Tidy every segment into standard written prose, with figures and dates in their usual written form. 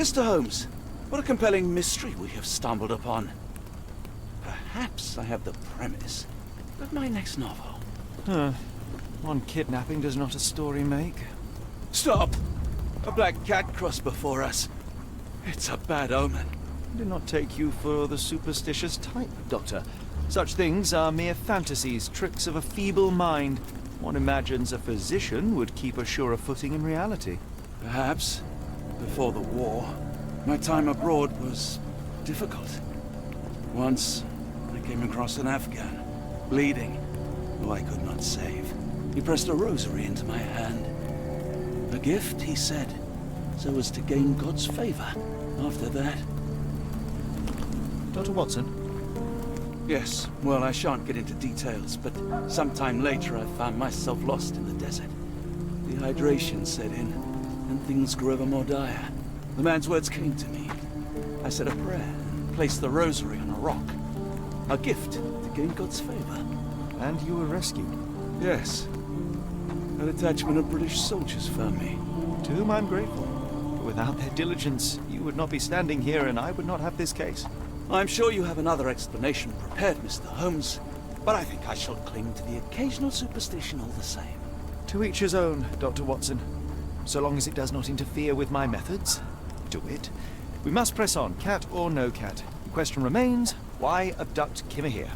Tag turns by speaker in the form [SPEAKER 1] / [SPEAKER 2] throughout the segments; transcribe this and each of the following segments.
[SPEAKER 1] Mr. Holmes, what a compelling mystery we have stumbled upon. Perhaps I have the premise of my next novel.
[SPEAKER 2] One kidnapping does not a story make.
[SPEAKER 1] Stop! A black cat crossed before us. It's a bad omen.
[SPEAKER 2] I do not take you for the superstitious type, Doctor. Such things are mere fantasies, tricks of a feeble mind. One imagines a physician would keep a surer footing in reality.
[SPEAKER 1] Perhaps, before the war, my time abroad was difficult. Once, I came across an Afghan, bleeding, who I could not save. He pressed a rosary into my hand. A gift, he said, so as to gain God's favor. After that...
[SPEAKER 2] Dr. Watson?
[SPEAKER 1] Yes, well, I shan't get into details, but sometime later I found myself lost in the desert. Dehydration set in, and things grew ever more dire. The man's words came to me. I said a prayer and placed the rosary on a rock. A gift to gain God's favor.
[SPEAKER 2] And you were rescued?
[SPEAKER 1] Yes. A detachment of British soldiers found me.
[SPEAKER 2] To whom I'm grateful. But without their diligence, you would not be standing here and I would not have this case.
[SPEAKER 1] I'm sure you have another explanation prepared, Mr. Holmes, but I think I shall cling to the occasional superstition all the same.
[SPEAKER 2] To each his own, Dr. Watson. So long as it does not interfere with my methods, do it. We must press on, cat or no cat. The question remains, why abduct Kimmer here?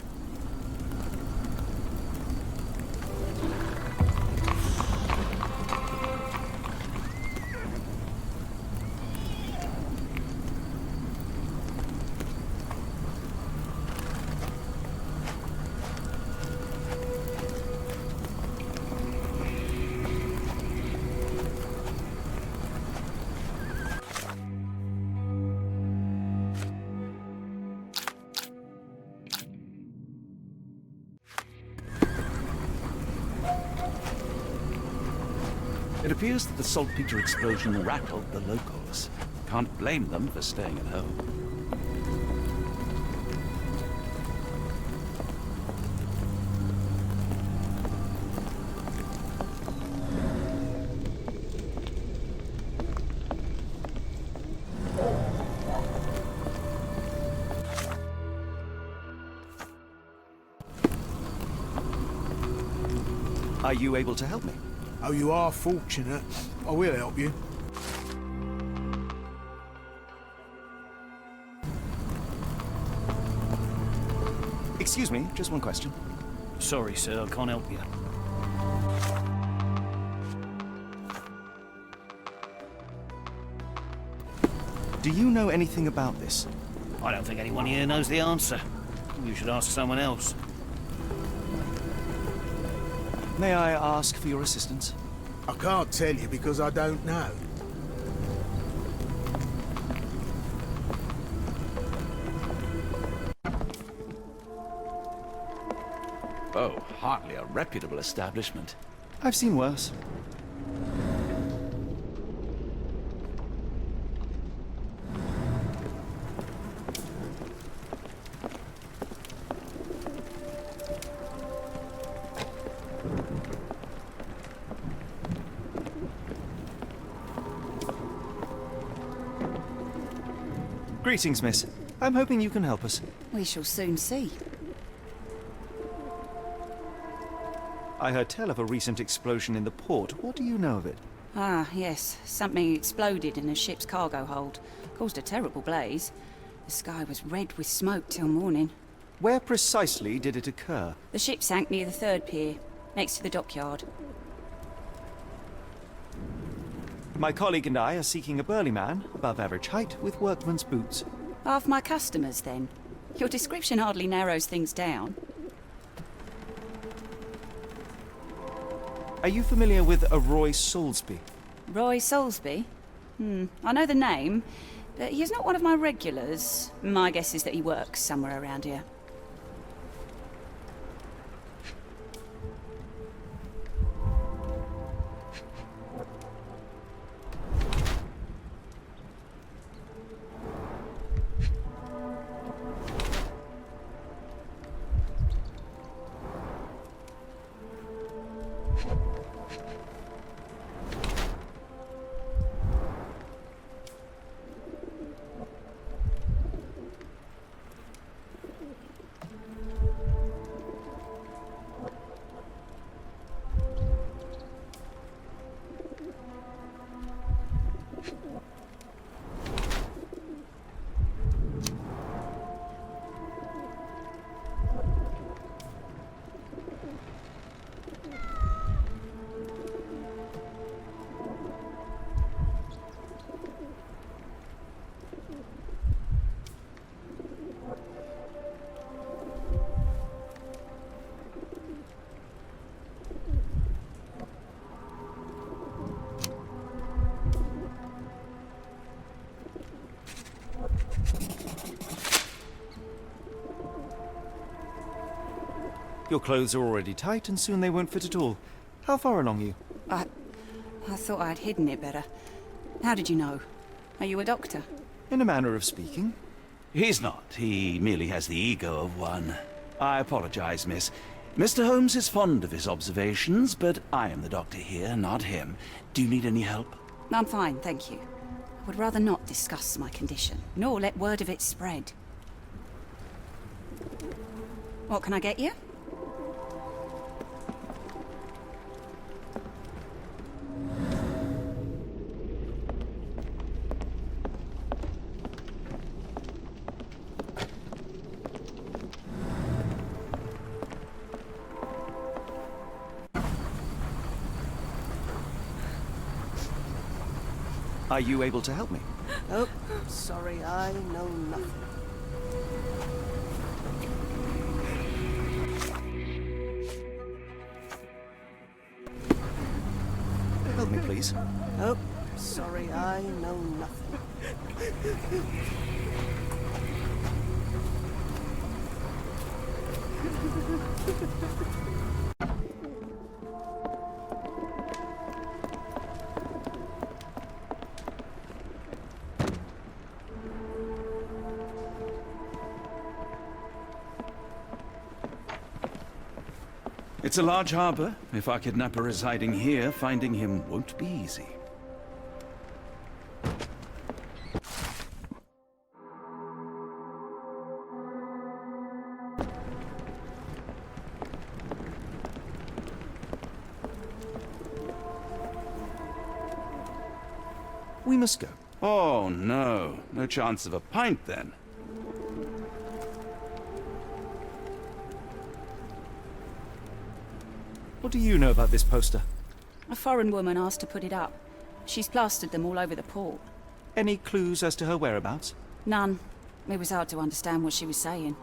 [SPEAKER 1] It appears that the saltpeter explosion rattled the locals. Can't blame them for staying at home.
[SPEAKER 2] Are you able to help me?
[SPEAKER 3] Oh, you are fortunate. I will help you.
[SPEAKER 2] Excuse me, just one question.
[SPEAKER 4] Sorry, sir, I can't help you.
[SPEAKER 2] Do you know anything about this?
[SPEAKER 4] I don't think anyone here knows the answer. You should ask someone else.
[SPEAKER 2] May I ask for your assistance?
[SPEAKER 3] I can't tell you because I don't know.
[SPEAKER 1] Oh, hardly a reputable establishment.
[SPEAKER 2] I've seen worse. Greetings, miss. I'm hoping you can help us.
[SPEAKER 5] We shall soon see.
[SPEAKER 2] I heard tell of a recent explosion in the port. What do you know of it?
[SPEAKER 5] Ah, yes. Something exploded in a ship's cargo hold. Caused a terrible blaze. The sky was red with smoke till morning.
[SPEAKER 2] Where precisely did it occur?
[SPEAKER 5] The ship sank near the third pier, next to the dockyard.
[SPEAKER 2] My colleague and I are seeking a burly man, above average height, with workman's boots.
[SPEAKER 5] Half my customers, then. Your description hardly narrows things down.
[SPEAKER 2] Are you familiar with a Roy Soulsby?
[SPEAKER 5] Roy Soulsby? I know the name, but he's not one of my regulars. My guess is that he works somewhere around here.
[SPEAKER 2] Your clothes are already tight, and soon they won't fit at all. How far along are you?
[SPEAKER 5] I thought I'd hidden it better. How did you know? Are you a doctor?
[SPEAKER 2] In a manner of speaking.
[SPEAKER 1] He's not. He merely has the ego of one. I apologize, miss. Mr. Holmes is fond of his observations, but I am the doctor here, not him. Do you need any help?
[SPEAKER 5] I'm fine, thank you. I would rather not discuss my condition, nor let word of it spread. What can I get you?
[SPEAKER 2] Are you able to help me?
[SPEAKER 6] Oh, sorry, I know nothing.
[SPEAKER 2] Help me, please.
[SPEAKER 6] Oh, sorry, I know nothing.
[SPEAKER 1] It's a large harbor. If our kidnapper is hiding here, finding him won't be easy.
[SPEAKER 2] We must go.
[SPEAKER 1] Oh, no. No chance of a pint, then.
[SPEAKER 2] What do you know about this poster?
[SPEAKER 5] A foreign woman asked to put it up. She's plastered them all over the port.
[SPEAKER 2] Any clues as to her whereabouts?
[SPEAKER 5] None. It was hard to understand what she was saying.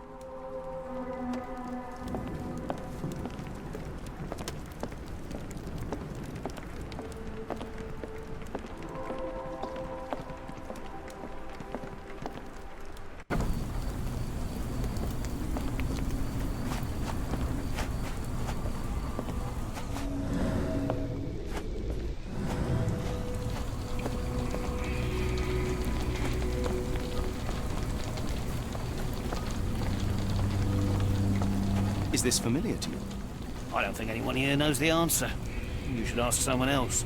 [SPEAKER 2] Is this familiar to you?
[SPEAKER 4] I don't think anyone here knows the answer. You should ask someone else.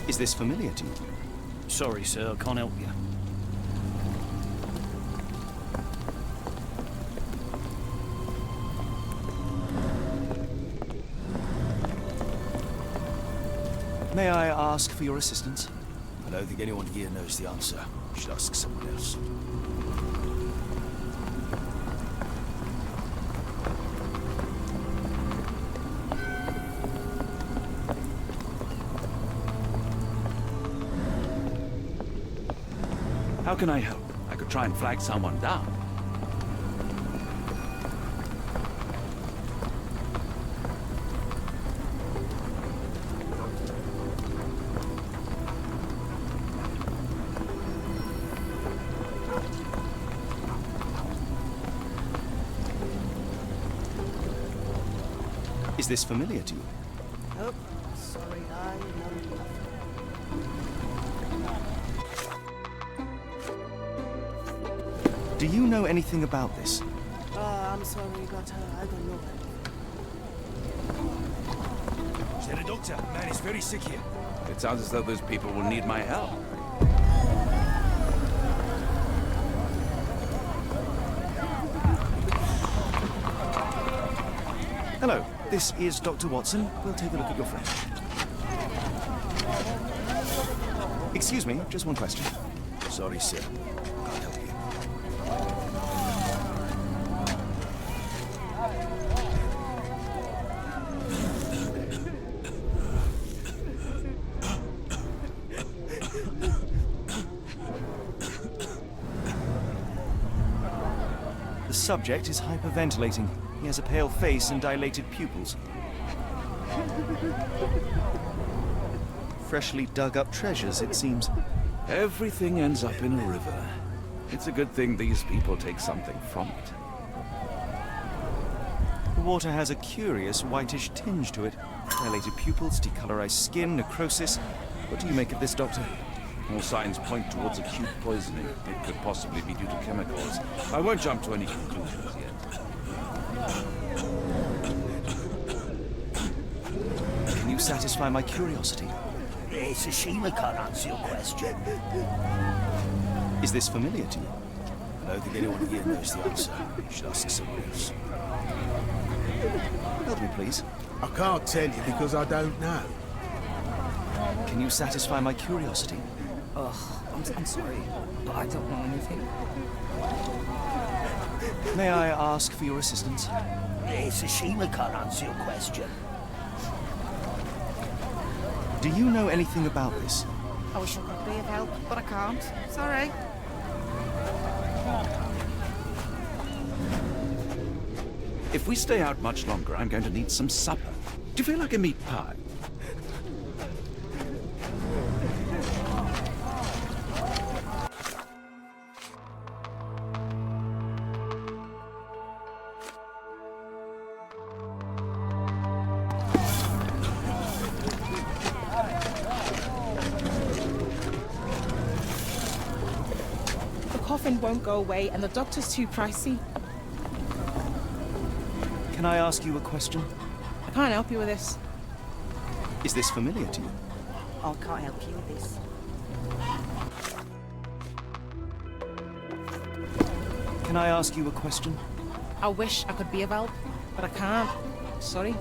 [SPEAKER 2] Is this familiar to you?
[SPEAKER 4] Sorry, sir, I can't help you.
[SPEAKER 2] May I ask for your assistance?
[SPEAKER 7] I don't think anyone here knows the answer. You should ask someone else.
[SPEAKER 1] How can I help? I could try and flag someone down.
[SPEAKER 2] Is this familiar to you?
[SPEAKER 6] Oh, sorry, I know nothing.
[SPEAKER 2] Do you know anything about this?
[SPEAKER 6] I'm sorry, but I don't know.
[SPEAKER 7] Is there a doctor? Man is very sick here.
[SPEAKER 1] It sounds as though those people will need my help.
[SPEAKER 2] Hello, this is Dr. Watson. We'll take a look at your friend. Excuse me, just one question.
[SPEAKER 7] Sorry, sir. Can't help you.
[SPEAKER 2] The subject is hyperventilating. He has a pale face and dilated pupils. freshly dug up treasures, it seems.
[SPEAKER 1] Everything ends up in a river. It's a good thing these people take something from it.
[SPEAKER 2] The water has a curious whitish tinge to it. Dilated pupils, decolorized skin, necrosis. What do you make of this, Doctor?
[SPEAKER 1] All signs point towards acute poisoning. It could possibly be due to chemicals. I won't jump to any conclusions yet.
[SPEAKER 2] Can you satisfy my curiosity?
[SPEAKER 4] Tsushima can't answer your question.
[SPEAKER 2] Is this familiar to you?
[SPEAKER 7] I don't think anyone here knows the answer. You should ask someone else.
[SPEAKER 2] Help me, please.
[SPEAKER 3] I can't tell you because I don't know.
[SPEAKER 2] Can you satisfy my curiosity?
[SPEAKER 8] I'm sorry, but I don't know anything.
[SPEAKER 2] May I ask for your assistance?
[SPEAKER 4] Tsushima can't answer your question.
[SPEAKER 2] Do you know anything about this?
[SPEAKER 8] I wish I could be of help, but I can't. Sorry.
[SPEAKER 1] If we stay out much longer, I'm going to need some supper. Do you feel like a meat pie?
[SPEAKER 9] The coffin won't go away and the doctor's too pricey.
[SPEAKER 2] Can I ask you a question?
[SPEAKER 9] I can't help you with this.
[SPEAKER 2] Is this familiar to you?
[SPEAKER 6] I can't help you with this.
[SPEAKER 2] Can I ask you a question?
[SPEAKER 9] I wish I could be of help, but I can't. Sorry.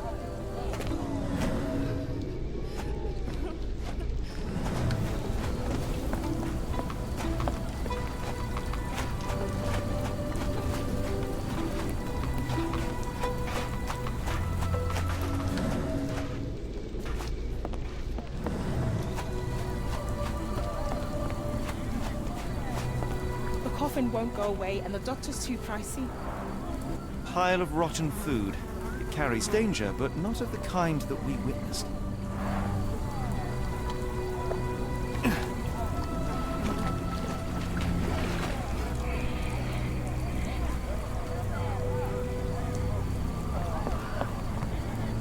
[SPEAKER 9] The coffin won't go away and the doctor's too pricey.
[SPEAKER 2] Pile of rotten food. It carries danger, but not of the kind that we witnessed.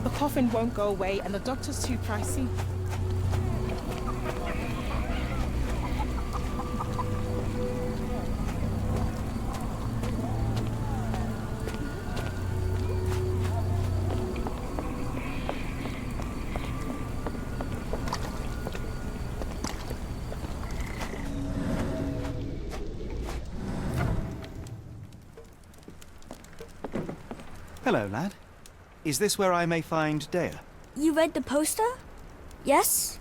[SPEAKER 9] The coffin won't go away and the doctor's too pricey.
[SPEAKER 2] Hello, lad. Is this where I may find Dea?
[SPEAKER 10] You read the poster? Yes?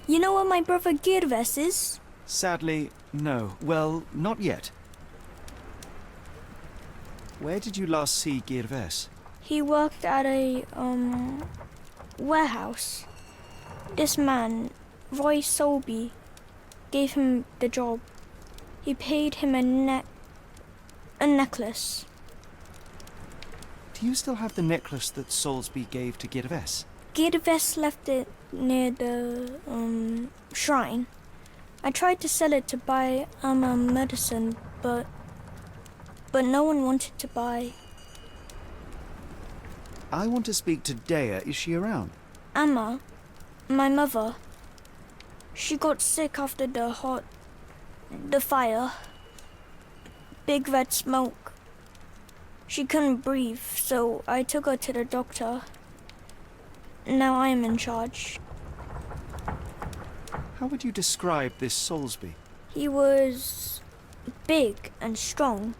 [SPEAKER 10] You know where my brother Girves is?
[SPEAKER 2] Sadly, no. Well, not yet. Where did you last see Girves?
[SPEAKER 10] He worked at a, warehouse. This man, Roy Solby, gave him the job. He paid him a necklace.
[SPEAKER 2] Do you still have the necklace that Soulsby gave to Girves?
[SPEAKER 10] Girves left it near the, shrine. I tried to sell it to buy medicine, but no one wanted to buy.
[SPEAKER 2] I want to speak to Dea. Is she around?
[SPEAKER 10] Amma, my mother, she got sick after the fire. Big red smoke. She couldn't breathe, so I took her to the doctor. Now I am in charge.
[SPEAKER 2] How would you describe this Soulsby?
[SPEAKER 10] He was big and strong.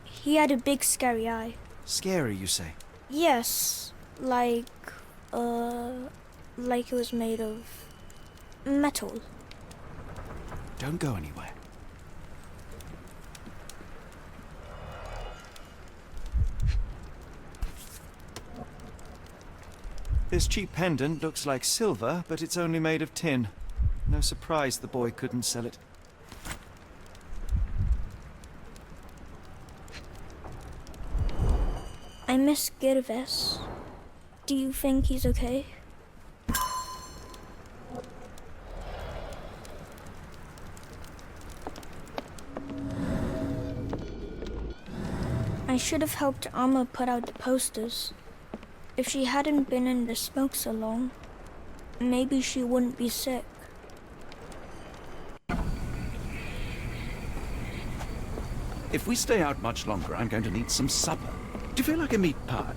[SPEAKER 10] He had a big scary eye.
[SPEAKER 2] Scary, you say?
[SPEAKER 10] Yes, like it was made of metal.
[SPEAKER 2] Don't go anywhere. This cheap pendant looks like silver, but it's only made of tin. No surprise the boy couldn't sell it.
[SPEAKER 10] I miss Girves. Do you think he's okay? should have helped Amma put out the posters. If she hadn't been in the smoke so long, maybe she wouldn't be sick.
[SPEAKER 1] If we stay out much longer, I'm going to need some supper. Do you feel like a meat pie?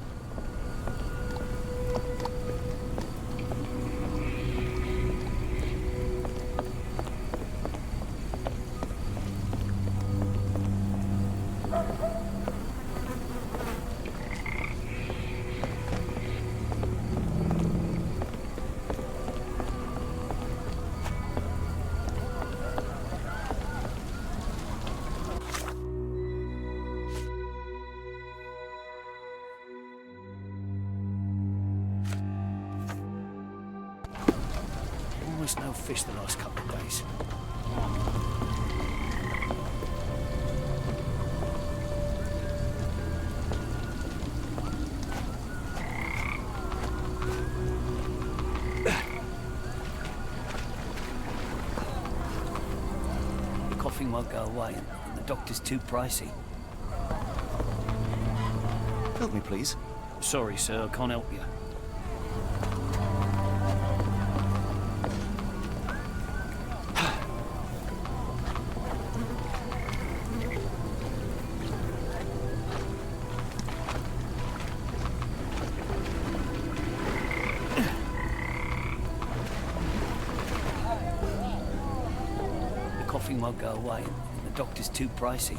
[SPEAKER 4] Almost no fish the last couple of days. The coughing won't go away, and the doctor's too pricey.
[SPEAKER 2] Help me, please.
[SPEAKER 4] Sorry, sir, I can't help you. Coughing won't go away, and the doctor's too pricey.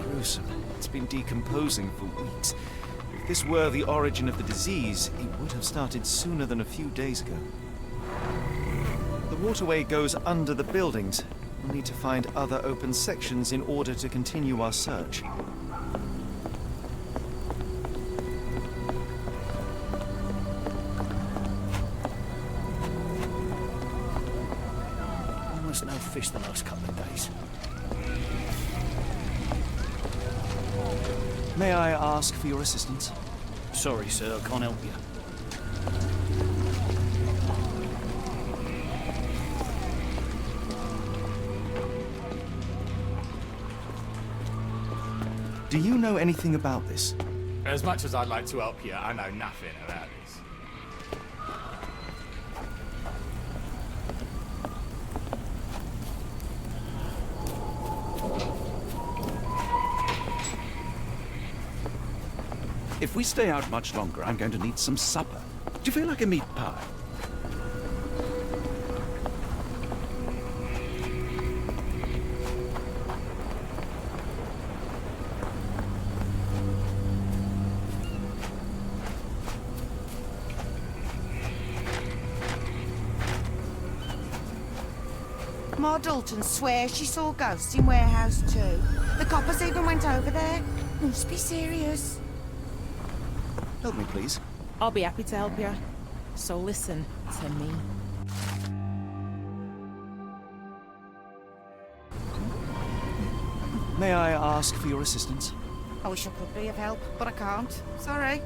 [SPEAKER 2] Gruesome. It's been decomposing for weeks. If this were the origin of the disease, it would have started sooner than a few days ago. The waterway goes under the buildings. We'll need to find other open sections in order to continue our search.
[SPEAKER 4] Almost no fish the last couple of days.
[SPEAKER 2] May I ask for your assistance?
[SPEAKER 4] Sorry, sir, I can't help you.
[SPEAKER 2] Do you know anything about this?
[SPEAKER 11] As much as I'd like to help you, I know nothing about this.
[SPEAKER 1] If we stay out much longer, I'm going to need some supper. Do you feel like a meat pie?
[SPEAKER 6] Ma Dalton swears she saw ghosts in Warehouse 2. The coppers even went over there. Must be serious.
[SPEAKER 2] Help me, please.
[SPEAKER 9] I'll be happy to help you. So listen to me.
[SPEAKER 2] May I ask for your assistance?
[SPEAKER 6] I wish I could be of help, but I can't. Sorry.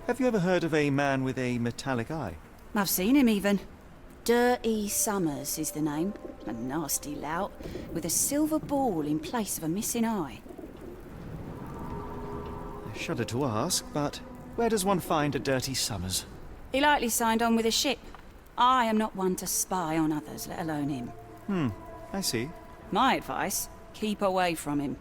[SPEAKER 2] Have you ever heard of a man with a metallic eye?
[SPEAKER 5] I've seen him even. Dirty Summers is the name. A nasty lout, with a silver ball in place of a missing eye.
[SPEAKER 2] I shudder to ask, but where does one find a Dirty Summers?
[SPEAKER 5] He likely signed on with a ship. I am not one to spy on others, let alone him.
[SPEAKER 2] I see.
[SPEAKER 5] My advice, keep away from him.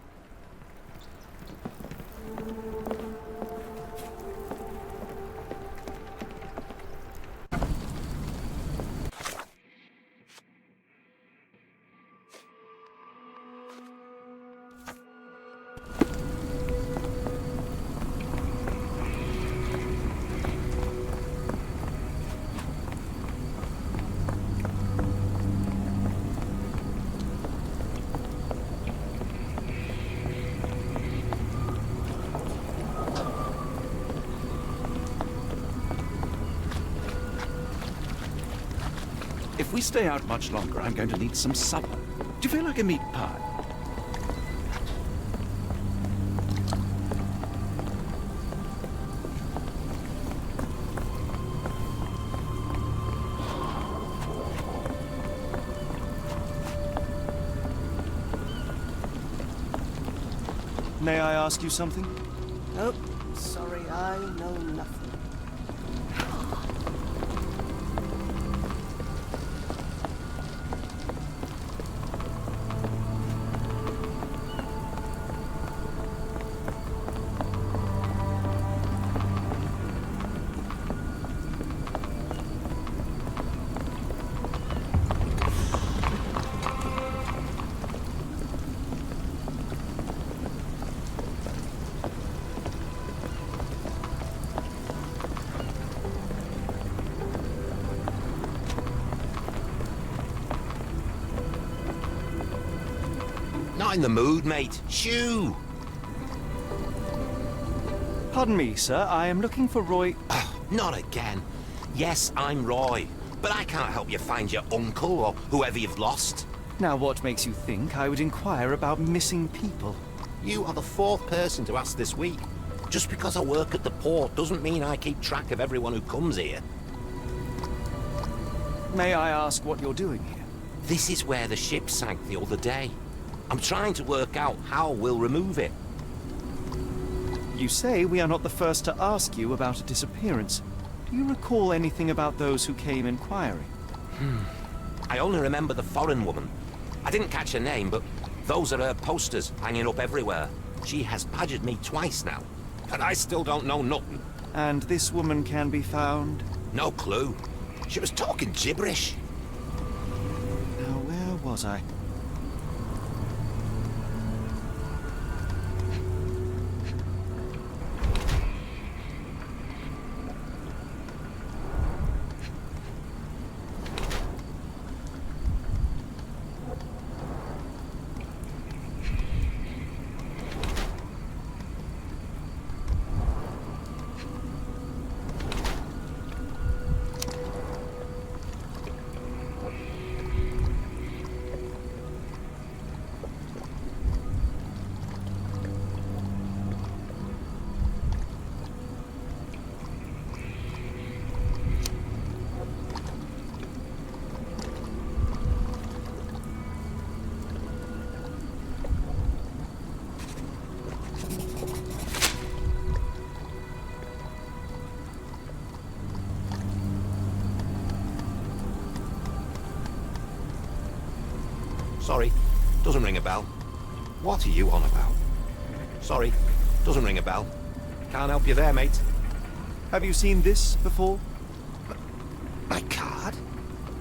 [SPEAKER 1] If we stay out much longer, I'm going to need some supper. Do you feel like a meat pie?
[SPEAKER 2] May I ask you something?
[SPEAKER 6] Oh, sorry, I know nothing.
[SPEAKER 12] Not in the mood, mate. Shoo!
[SPEAKER 2] Pardon me, sir. I am looking for Roy...
[SPEAKER 12] Not again. Yes, I'm Roy, but I can't help you find your uncle or whoever you've lost.
[SPEAKER 2] Now, what makes you think I would inquire about missing people?
[SPEAKER 12] You are the fourth person to ask this week. Just because I work at the port doesn't mean I keep track of everyone who comes here.
[SPEAKER 2] May I ask what you're doing here?
[SPEAKER 12] This is where the ship sank the other day. I'm trying to work out how we'll remove it.
[SPEAKER 2] You say we are not the first to ask you about a disappearance. Do you recall anything about those who came inquiring?
[SPEAKER 12] I only remember the foreign woman. I didn't catch her name, but those are her posters hanging up everywhere. She has badgered me twice now, but I still don't know nothing.
[SPEAKER 2] And this woman can be found?
[SPEAKER 12] No clue. She was talking gibberish.
[SPEAKER 2] Now, where was I?
[SPEAKER 12] Sorry, doesn't ring a bell. What are you on about? Sorry, doesn't ring a bell. Can't help you there, mate.
[SPEAKER 2] Have you seen this before?
[SPEAKER 12] My card?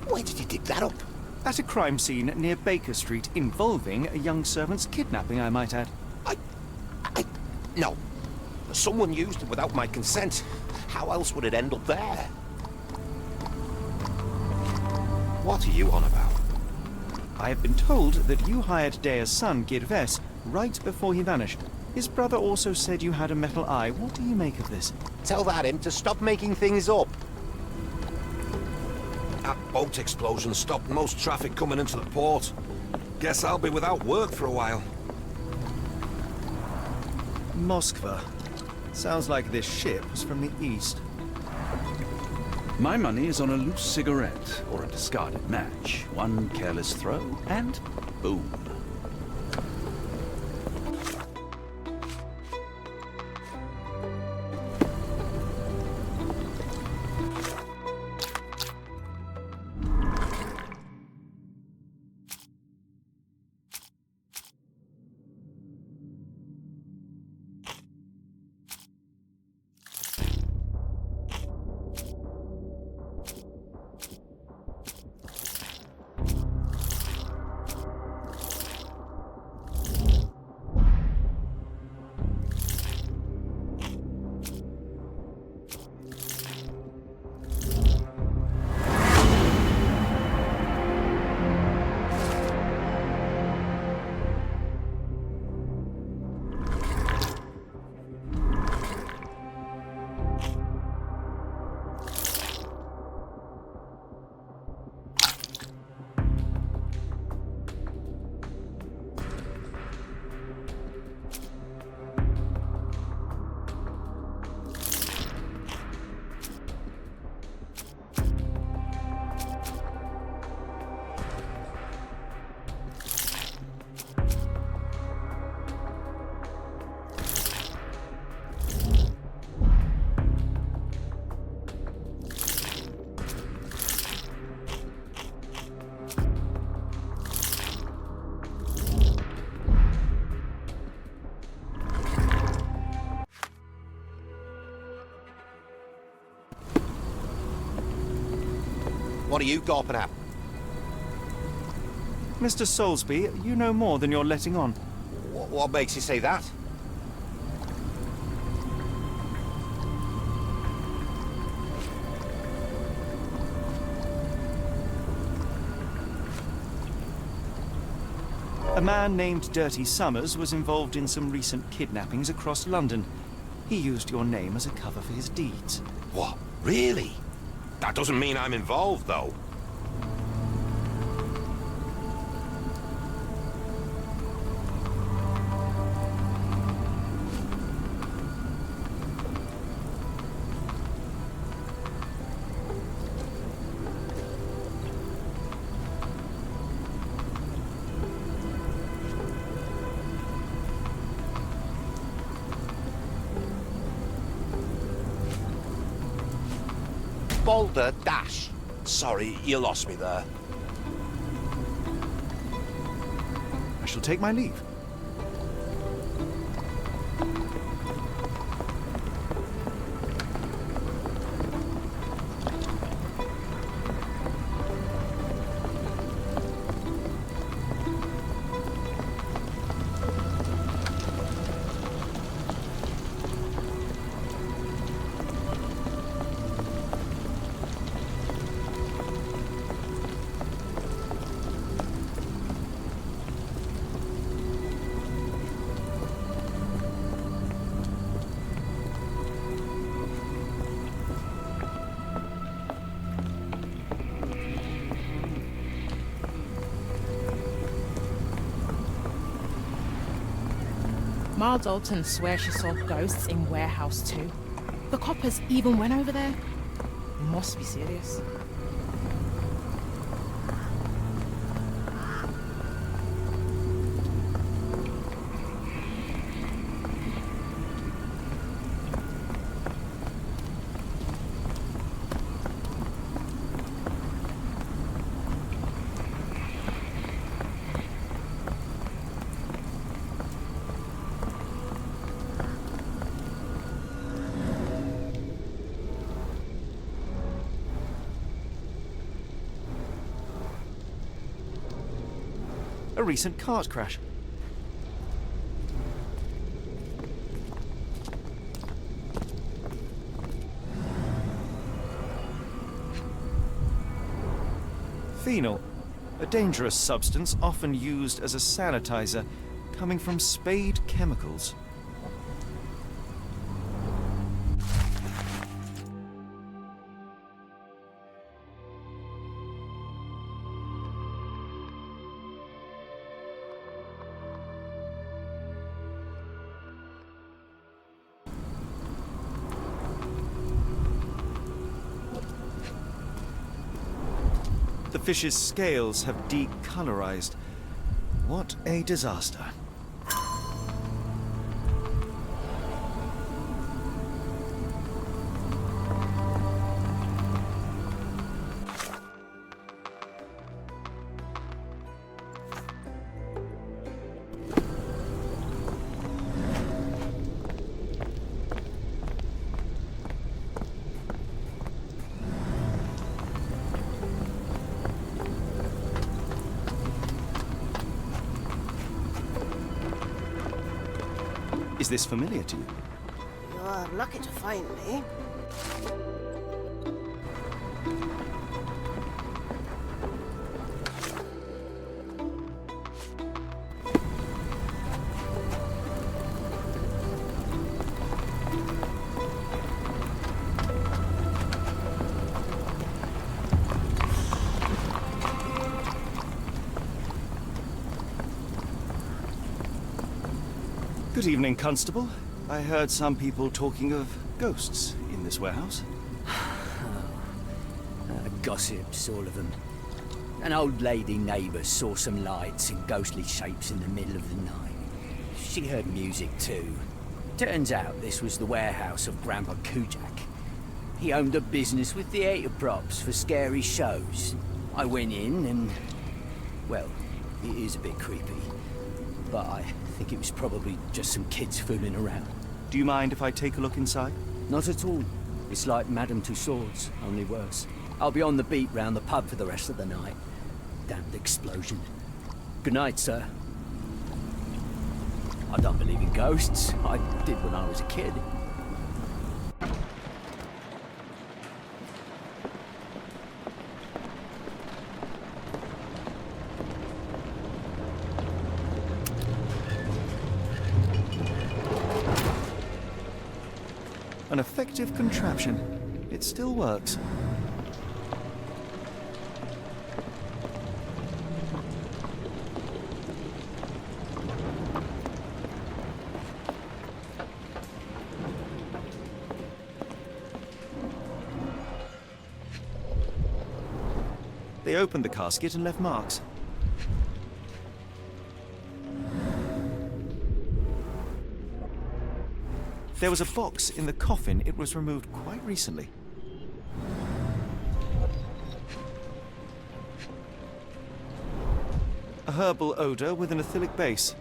[SPEAKER 12] Where did you dig that up?
[SPEAKER 2] At a crime scene near Baker Street involving a young servant's kidnapping, I might add.
[SPEAKER 12] No. Someone used it without my consent. How else would it end up there? What are you on about?
[SPEAKER 2] I have been told that you hired Dea's son, Girves, right before he vanished. His brother also said you had a metal eye. What do you make of this?
[SPEAKER 12] Tell that him to stop making things up. That boat explosion stopped most traffic coming into the port. Guess I'll be without work for a while.
[SPEAKER 2] Moskva. Sounds like this ship was from the east.
[SPEAKER 1] My money is on a loose cigarette or a discarded match. One careless throw, and boom.
[SPEAKER 12] What are you gawping at?
[SPEAKER 2] Mr. Soulsby, you know more than you're letting on.
[SPEAKER 12] What makes you say that?
[SPEAKER 2] A man named Dirty Summers was involved in some recent kidnappings across London. He used your name as a cover for his deeds.
[SPEAKER 12] What? Really? That doesn't mean I'm involved, though. Boulder Dash. Sorry, you lost me there.
[SPEAKER 2] I shall take my leave.
[SPEAKER 9] Ma Dalton swears she saw ghosts in Warehouse 2. The coppers even went over there. Must be serious.
[SPEAKER 2] A recent cart crash. Phenol, a dangerous substance often used as a sanitizer, coming from Spade Chemicals. The fish's scales have decolorized. What a disaster. Is this familiar to you?
[SPEAKER 6] You're lucky to find me.
[SPEAKER 2] Good evening, Constable. I heard some people talking of ghosts in this warehouse.
[SPEAKER 8] Gossips, all of them. An old lady neighbour saw some lights and ghostly shapes in the middle of the night. She heard music too. Turns out this was the warehouse of Grandpa Kujak. He owned a business with theatre props for scary shows. I went in and... well, it is a bit creepy. But I think it was probably just some kids fooling around.
[SPEAKER 2] Do you mind if I take a look inside?
[SPEAKER 8] Not at all. It's like Madame Tussauds, only worse. I'll be on the beat round the pub for the rest of the night. Damned explosion. Good night, sir. I don't believe in ghosts. I did when I was a kid.
[SPEAKER 2] An effective contraption. It still works. They opened the casket and left marks. There was a box in the coffin. It was removed quite recently. A herbal odor with an ethylic base.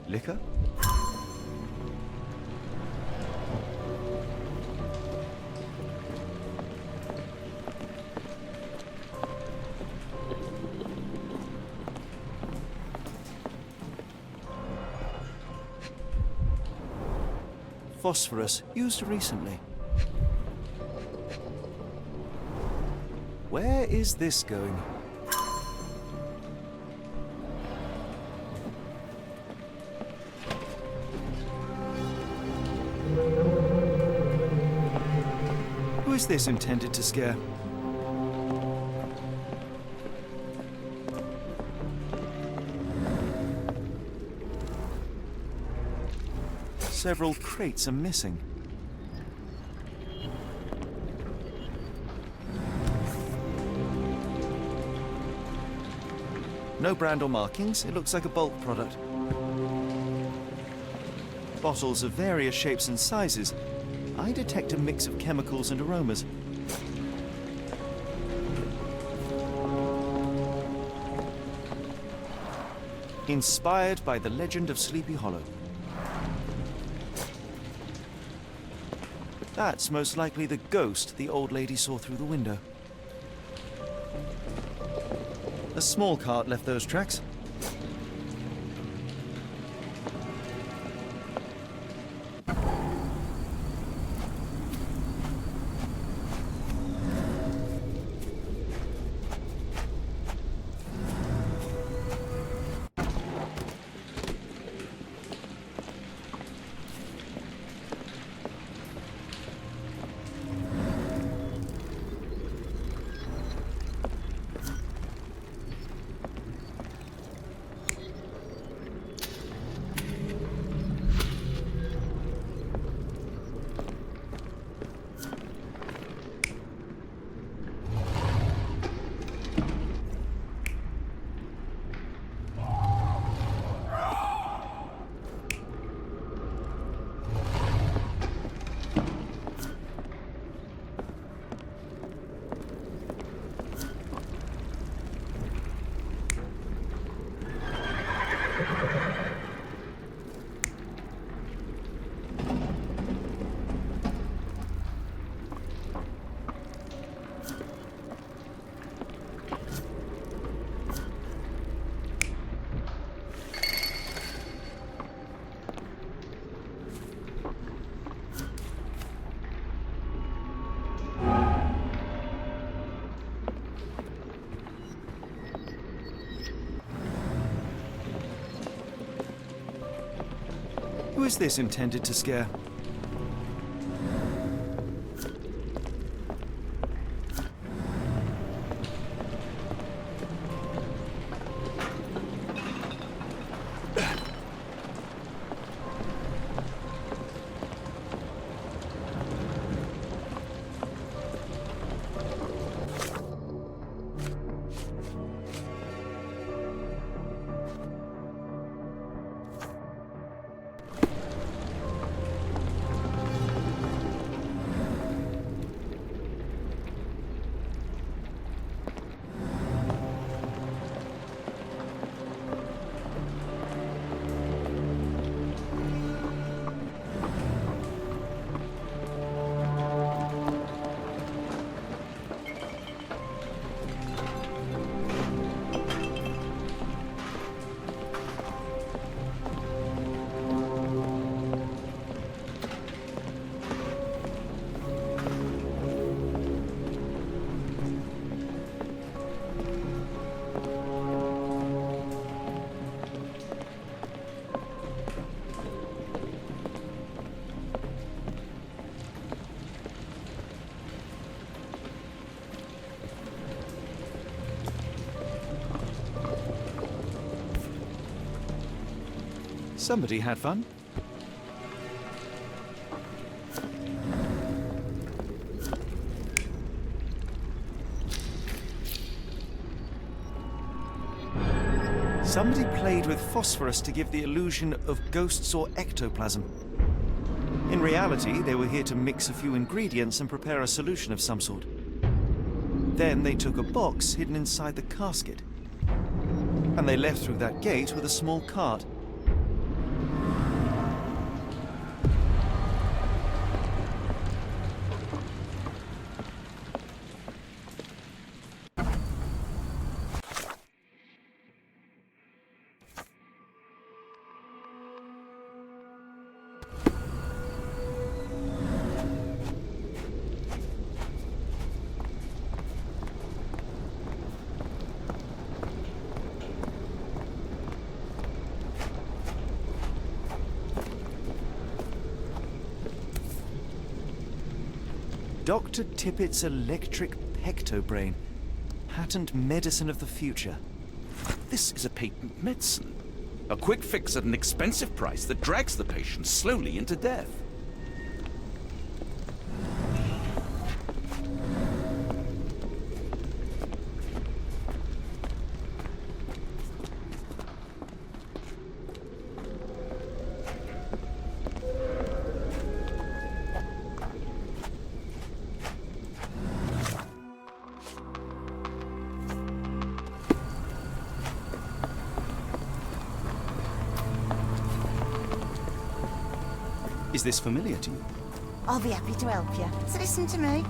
[SPEAKER 2] Liquor? Phosphorus, used recently. Where is this going? Who is this intended to scare? Several crates are missing. No brand or markings. It looks like a bulk product. Bottles of various shapes and sizes. I detect a mix of chemicals and aromas. Inspired by the legend of Sleepy Hollow. That's most likely the ghost the old lady saw through the window. A small cart left those tracks. is this intended to scare? Somebody had fun. Somebody played with phosphorus to give the illusion of ghosts or ectoplasm. In reality, they were here to mix a few ingredients and prepare a solution of some sort. Then they took a box hidden inside the casket, and they left through that gate with a small cart. Dr. Tippett's electric pectobrain. Patent medicine of the future.
[SPEAKER 1] This is a patent medicine. A quick fix at an expensive price that drags the patient slowly into death.
[SPEAKER 2] Is this familiar to you?
[SPEAKER 6] I'll be happy to help you. So listen to me.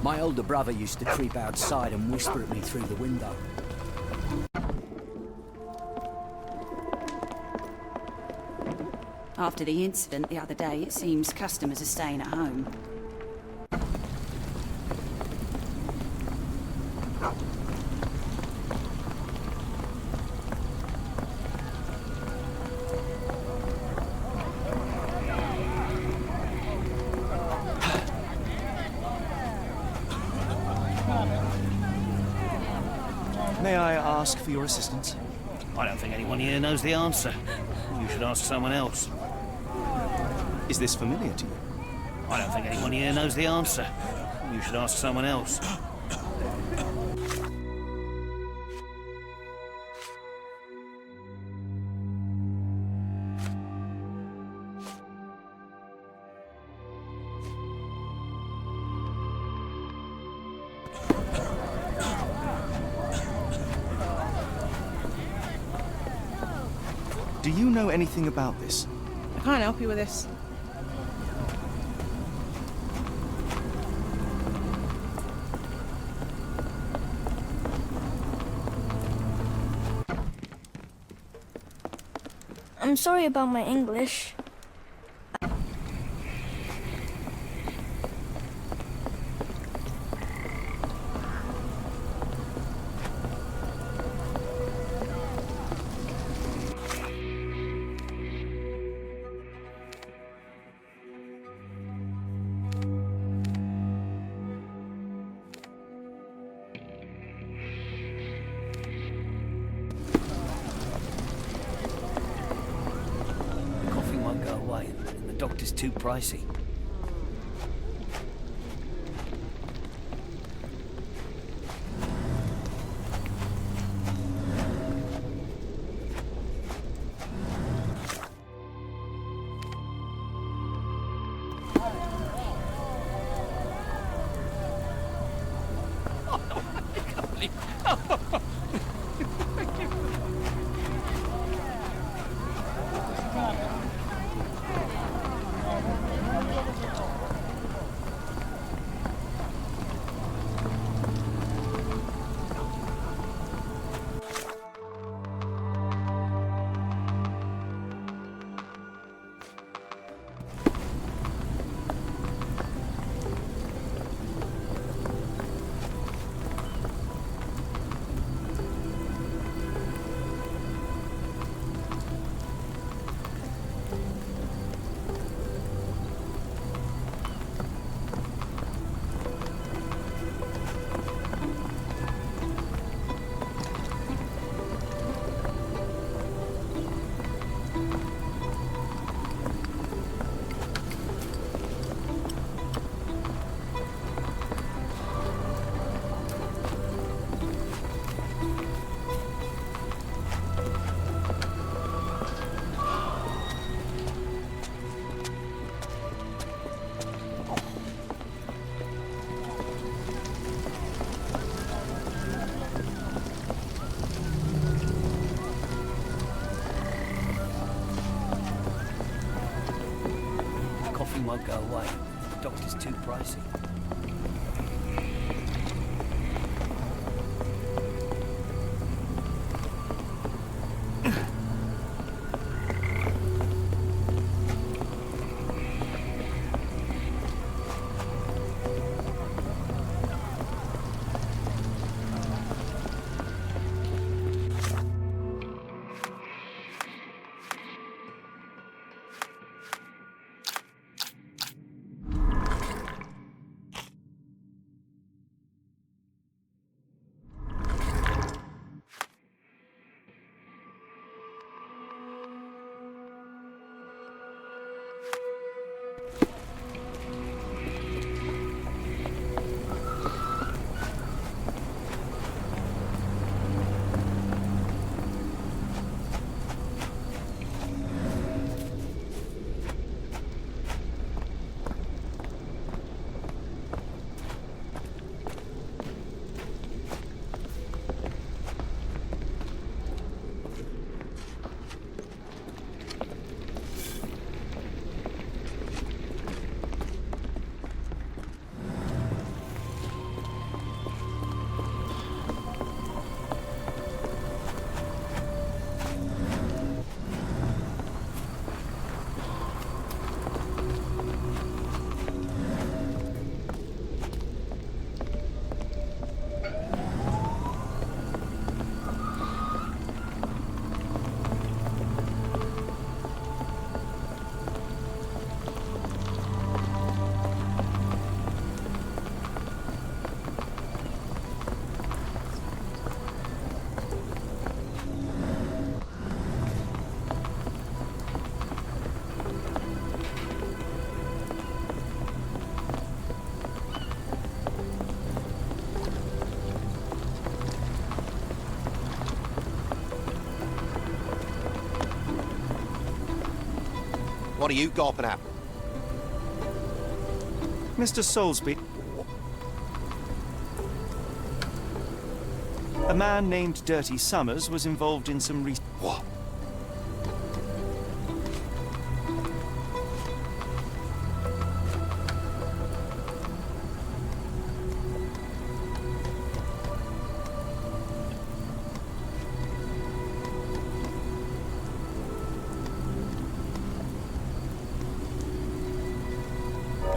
[SPEAKER 8] My older brother used to creep outside and whisper at me through the window.
[SPEAKER 5] After the incident the other day, it seems customers are staying at home.
[SPEAKER 2] May I ask for your assistance?
[SPEAKER 4] I don't think anyone here knows the answer. You should ask someone else.
[SPEAKER 2] Is this familiar to you?
[SPEAKER 4] I don't think anyone here knows the answer. You should ask someone else.
[SPEAKER 2] Do you know anything about this?
[SPEAKER 9] I can't help you with this.
[SPEAKER 10] I'm sorry about my English.
[SPEAKER 4] The coffee won't go away. The doctor's too pricey. Won't go away. The doctor's too pricey.
[SPEAKER 12] What are you gawping at?
[SPEAKER 2] Mr. Soulsby. A man named Dirty Summers was involved in some
[SPEAKER 12] What?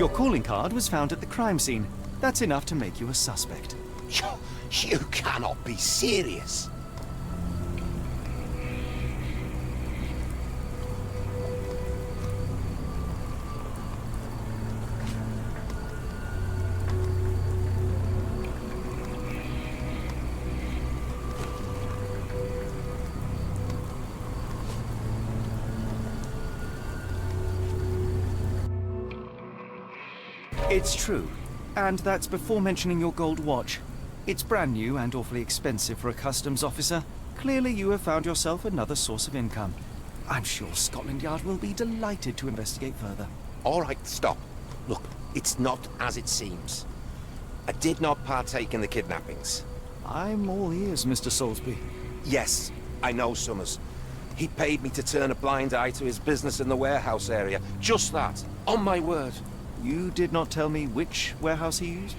[SPEAKER 2] Your calling card was found at the crime scene. That's enough to make you a suspect.
[SPEAKER 12] You cannot be serious.
[SPEAKER 2] It's true. And that's before mentioning your gold watch. It's brand new and awfully expensive for a customs officer. Clearly you have found yourself another source of income. I'm sure Scotland Yard will be delighted to investigate further.
[SPEAKER 12] All right, stop. Look, it's not as it seems. I did not partake in the kidnappings.
[SPEAKER 2] I'm all ears, Mr. Soulsby.
[SPEAKER 12] Yes, I know Summers. He paid me to turn a blind eye to his business in the warehouse area. Just that. On my word.
[SPEAKER 2] You did not tell me which warehouse he used?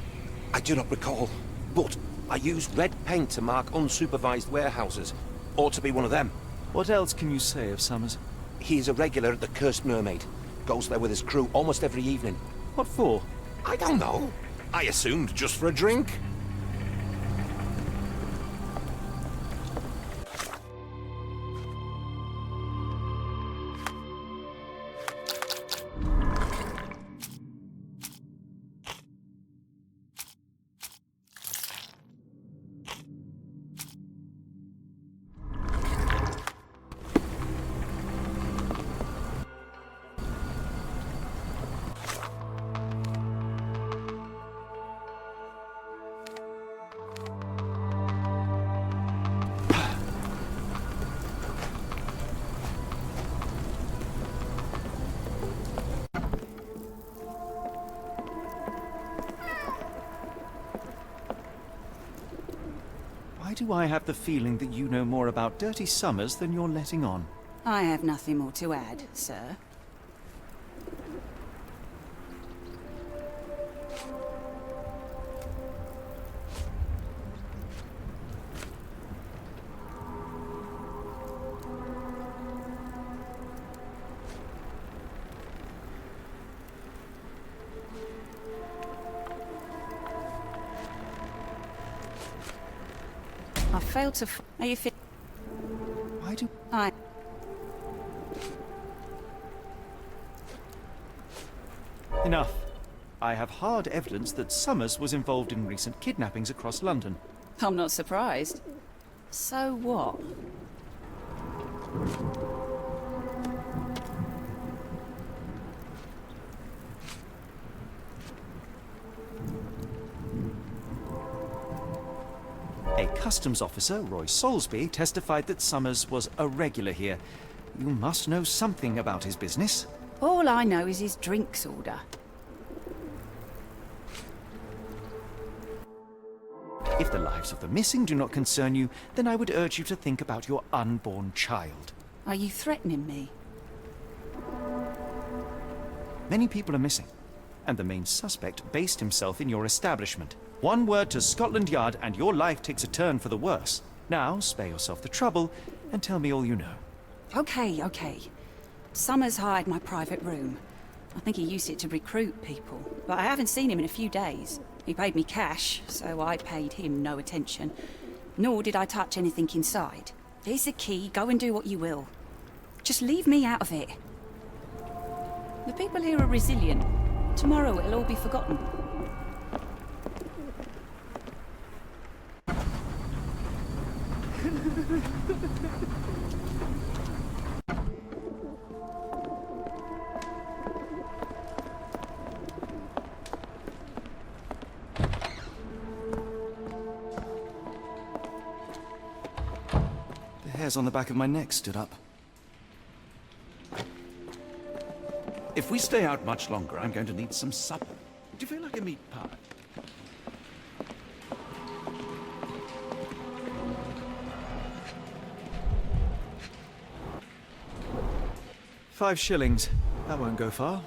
[SPEAKER 12] I do not recall, but I used red paint to mark unsupervised warehouses. Ought to be one of them.
[SPEAKER 2] What else can you say of Summers?
[SPEAKER 12] He is a regular at the Cursed Mermaid. Goes there with his crew almost every evening.
[SPEAKER 2] What for?
[SPEAKER 12] I don't know. I assumed just for a drink.
[SPEAKER 2] Why do I have the feeling that you know more about Dirty Summers than you're letting on?
[SPEAKER 5] I have nothing more to add, sir. I failed to. Are you fit?
[SPEAKER 2] Why do
[SPEAKER 5] I?
[SPEAKER 2] Enough. I have hard evidence that Summers was involved in recent kidnappings across London.
[SPEAKER 5] I'm not surprised. So what?
[SPEAKER 2] A customs officer, Roy Soulsby, testified that Summers was a regular here. You must know something about his business.
[SPEAKER 5] All I know is his drinks order.
[SPEAKER 2] If the lives of the missing do not concern you, then I would urge you to think about your unborn child.
[SPEAKER 5] Are you threatening me?
[SPEAKER 2] Many people are missing, and the main suspect based himself in your establishment. One word to Scotland Yard and your life takes a turn for the worse. Now, spare yourself the trouble and tell me all you know.
[SPEAKER 5] Okay. Summers hired my private room. I think he used it to recruit people, but I haven't seen him in a few days. He paid me cash, so I paid him no attention. Nor did I touch anything inside. Here's the key, go and do what you will. Just leave me out of it. The people here are resilient. Tomorrow it'll all be forgotten.
[SPEAKER 2] The hairs on the back of my neck stood up.
[SPEAKER 1] If we stay out much longer, I'm going to need some supper. Do you feel like a meat pie?
[SPEAKER 2] £5. That won't go far.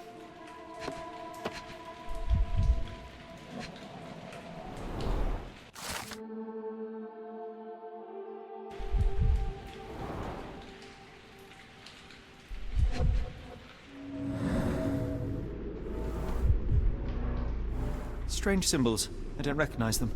[SPEAKER 2] Strange symbols. I don't recognize them.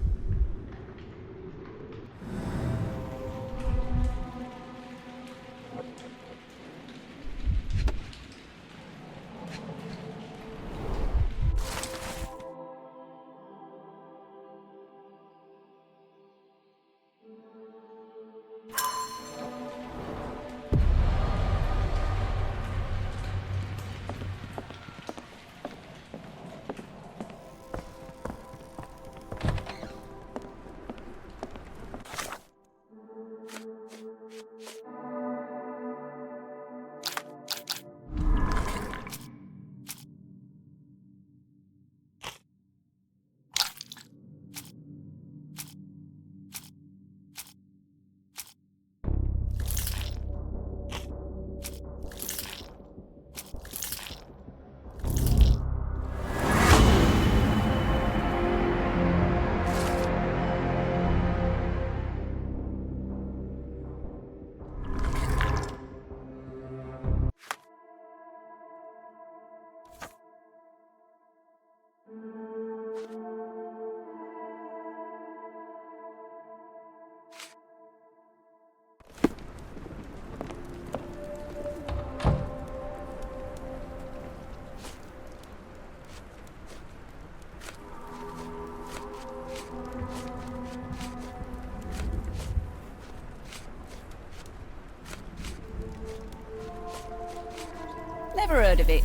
[SPEAKER 5] Never heard of it.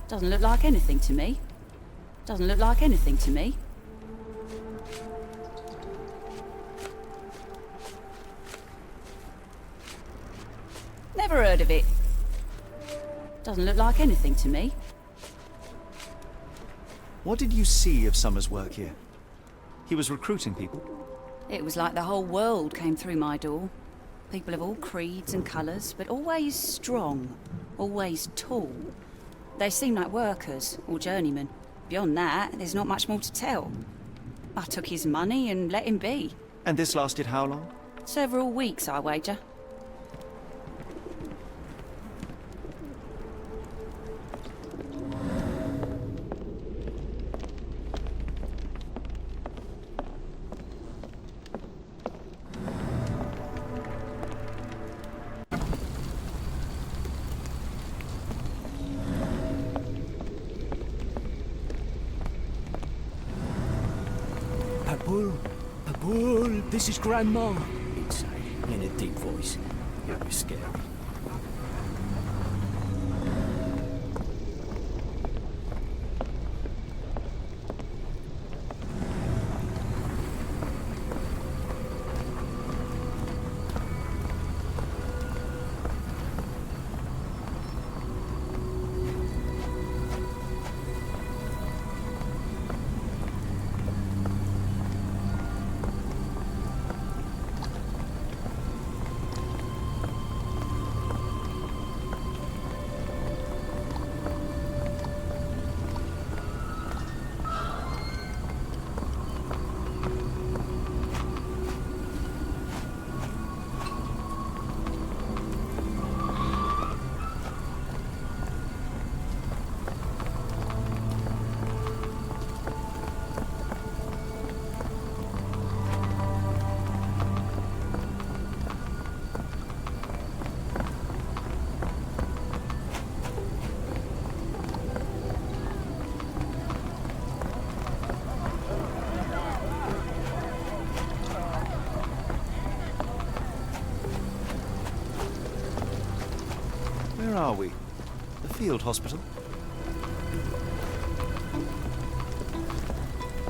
[SPEAKER 5] Doesn't look like anything to me. Doesn't look like anything to me. Never heard of it. Doesn't look like anything to me.
[SPEAKER 2] What did you see of Summer's work here? He was recruiting people.
[SPEAKER 5] It was like the whole world came through my door. People of all creeds and colours, but always strong, always tall. They seemed like workers or journeymen. Beyond that, there's not much more to tell. I took his money and let him be.
[SPEAKER 2] And this lasted how long?
[SPEAKER 5] Several weeks, I wager.
[SPEAKER 8] Paul, this is Grandma, he'd say, in a deep voice. It was scary.
[SPEAKER 2] Where are we? The field hospital?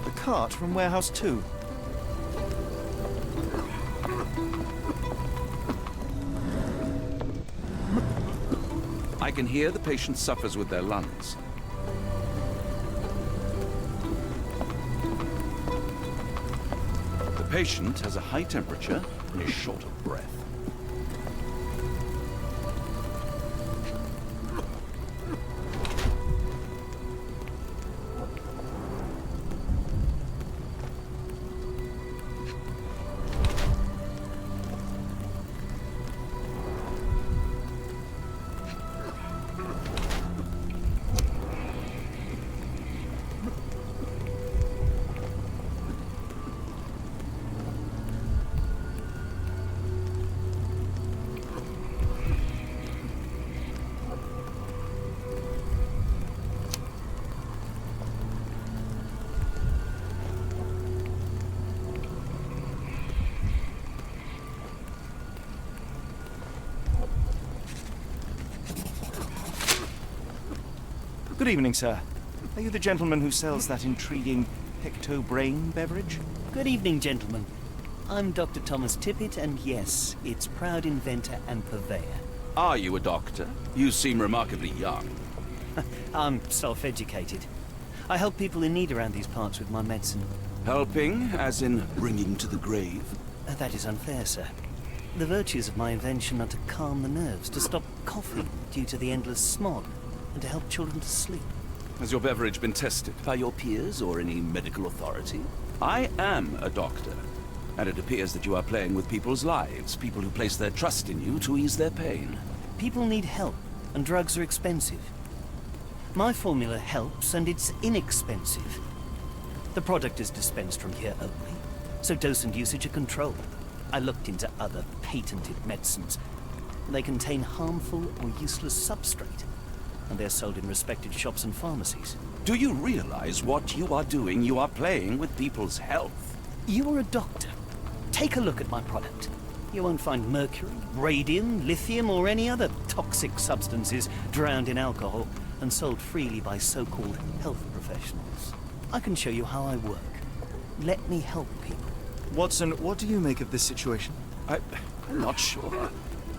[SPEAKER 2] The cart from Warehouse 2.
[SPEAKER 1] I can hear the patient suffers with their lungs. The patient has a high temperature and is short of breath.
[SPEAKER 2] Good evening, sir. Are you the gentleman who sells that intriguing pecto-brain beverage?
[SPEAKER 4] Good evening, gentlemen. I'm Dr. Thomas Tippett, and yes, its proud inventor and purveyor.
[SPEAKER 1] Are you a doctor? You seem remarkably young.
[SPEAKER 4] I'm self-educated. I help people in need around these parts with my medicine.
[SPEAKER 1] Helping, as in bringing to the grave?
[SPEAKER 4] That is unfair, sir. The virtues of my invention are to calm the nerves, to stop coughing due to the endless smog, and to help children to sleep.
[SPEAKER 1] Has your beverage been tested by your peers or any medical authority? I am a doctor, and it appears that you are playing with people's lives, people who place their trust in you to ease their pain.
[SPEAKER 4] People need help, and drugs are expensive. My formula helps, and it's inexpensive. The product is dispensed from here only, so dose and usage are controlled. I looked into other patented medicines. They contain harmful or useless substrate, and they're sold in respected shops and pharmacies.
[SPEAKER 1] Do you realize what you are doing? You are playing with people's health.
[SPEAKER 4] You're a doctor. Take a look at my product. You won't find mercury, radium, lithium, or any other toxic substances drowned in alcohol and sold freely by so-called health professionals. I can show you how I work. Let me help people.
[SPEAKER 2] Watson, what do you make of this situation?
[SPEAKER 1] I'm not sure.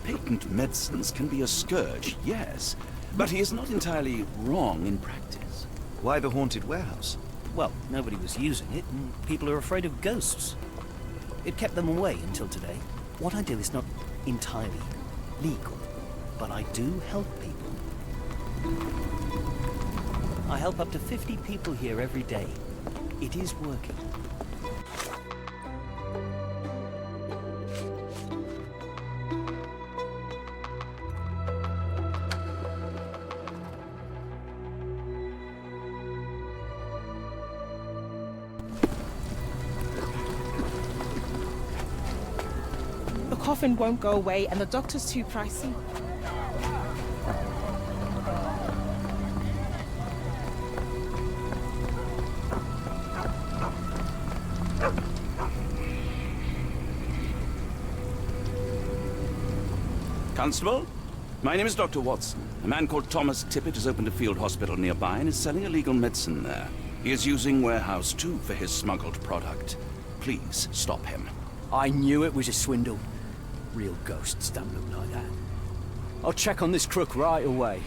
[SPEAKER 1] Patent medicines can be a scourge, yes, but he is not entirely wrong in practice.
[SPEAKER 2] Why the haunted warehouse?
[SPEAKER 4] Well, nobody was using it, and people are afraid of ghosts. It kept them away until today. What I do is not entirely legal, but I do help people. I help up to 50 people here every day. It is working.
[SPEAKER 9] The coffin won't go away, and the doctor's too pricey.
[SPEAKER 1] Constable? My name is Dr. Watson. A man called Thomas Tippett has opened a field hospital nearby and is selling illegal medicine there. He is using Warehouse 2 for his smuggled product. Please stop him.
[SPEAKER 8] I knew it was a swindle. Real ghosts don't look like that. I'll check on this crook right away.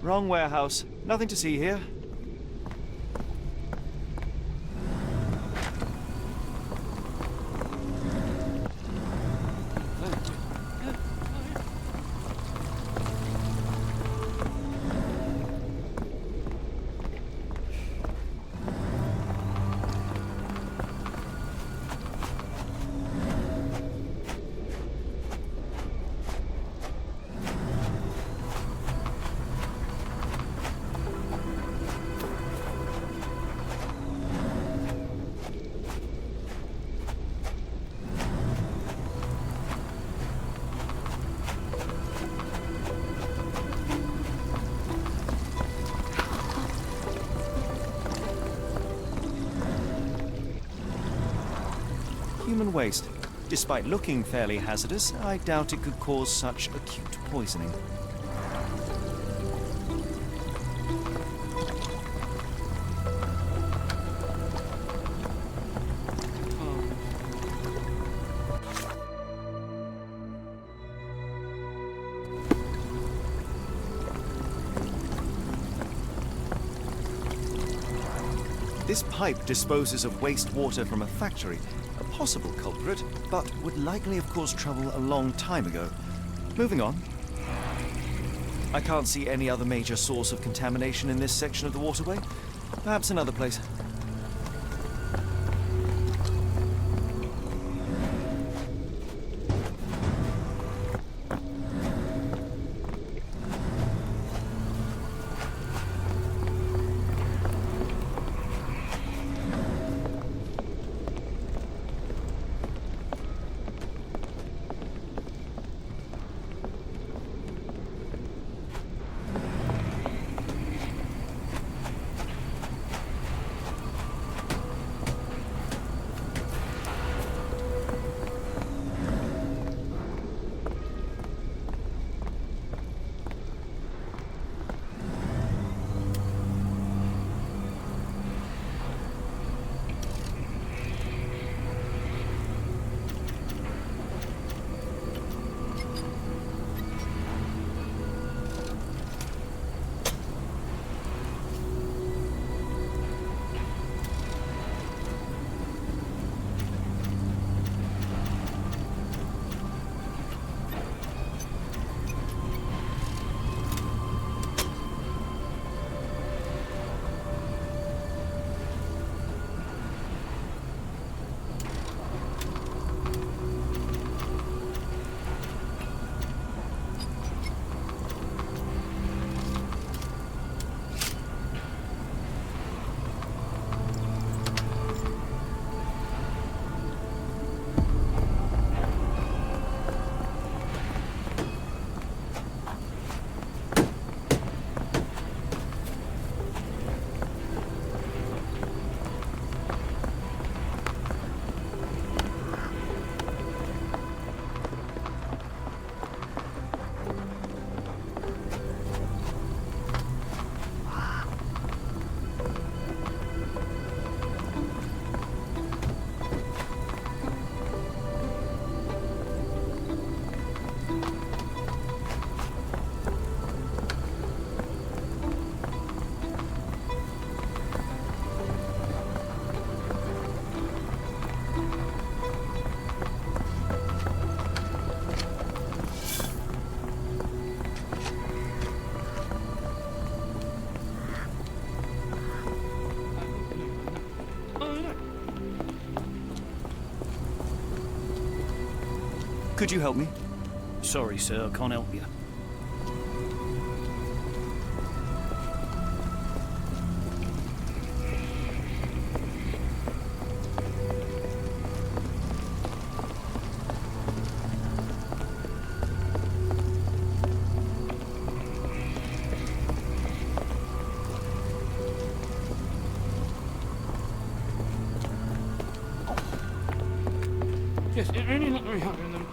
[SPEAKER 2] Wrong warehouse. Nothing to see here. Human waste. Despite looking fairly hazardous, I doubt it could cause such acute poisoning. This pipe disposes of wastewater from a factory. A possible culprit, but would likely have caused trouble a long time ago. Moving on. I can't see any other major source of contamination in this section of the waterway. Perhaps another place. Could you help me?
[SPEAKER 4] Sorry, sir, I can't help you.
[SPEAKER 11] Yes, it really not very hard in them.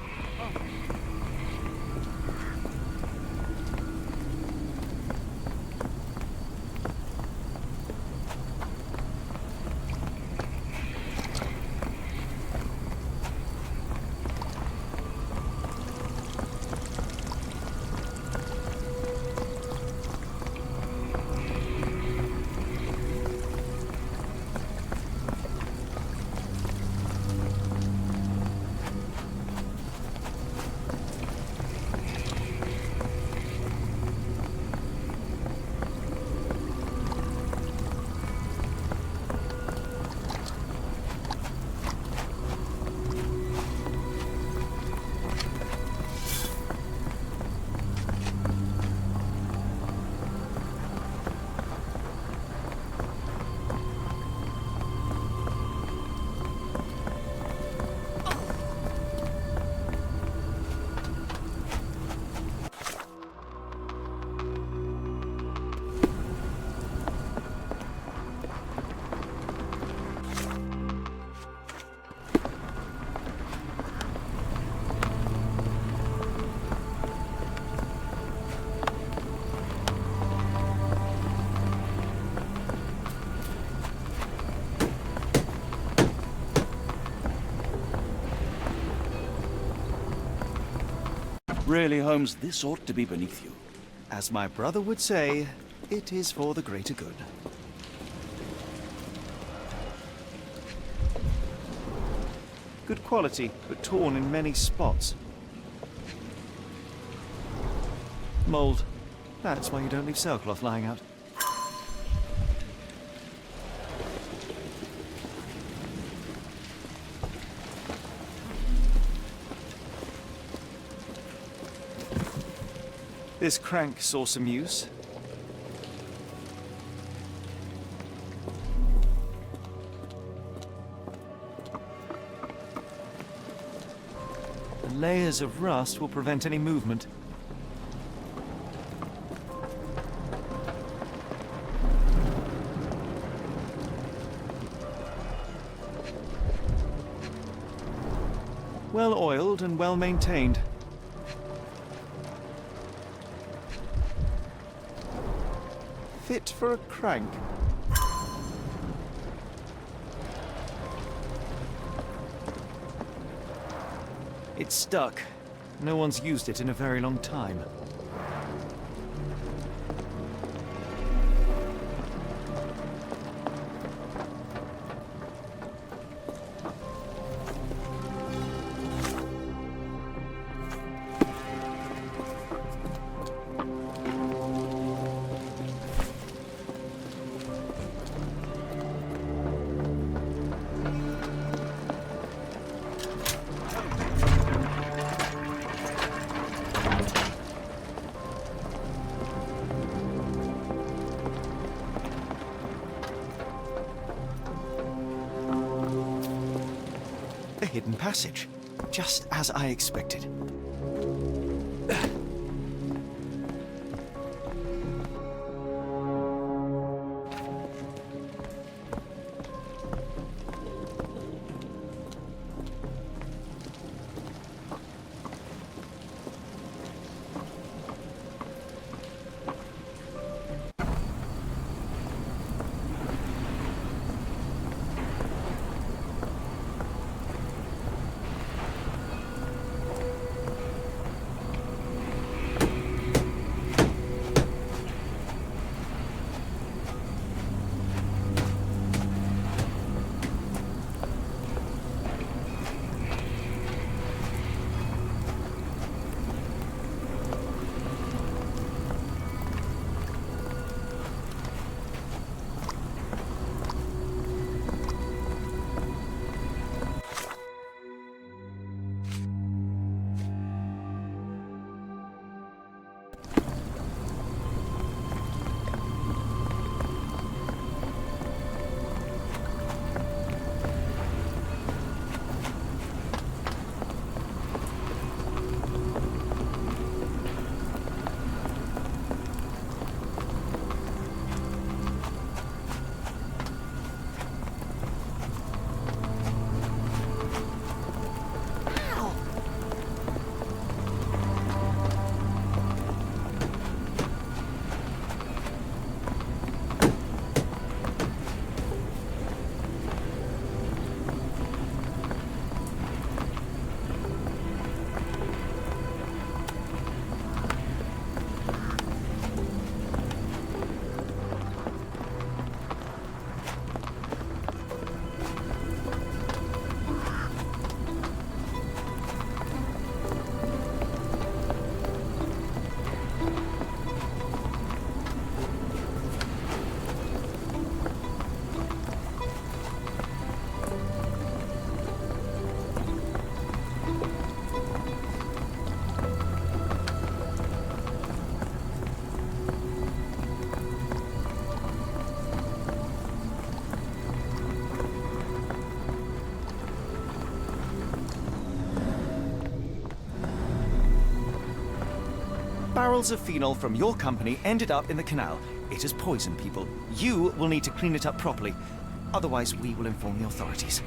[SPEAKER 1] Really, Holmes, this ought to be beneath you.
[SPEAKER 2] As my brother would say, it is for the greater good. Good quality, but torn in many spots. Mold. That's why you don't leave sailcloth lying out. This crank saw some use. The layers of rust will prevent any movement. Well oiled and well maintained. Fit for a crank. It's stuck. No one's used it in a very long time. A hidden passage, just as I expected. Barrels of phenol from your company ended up in the canal. It has poisoned people. You will need to clean it up properly. Otherwise, we will inform the authorities.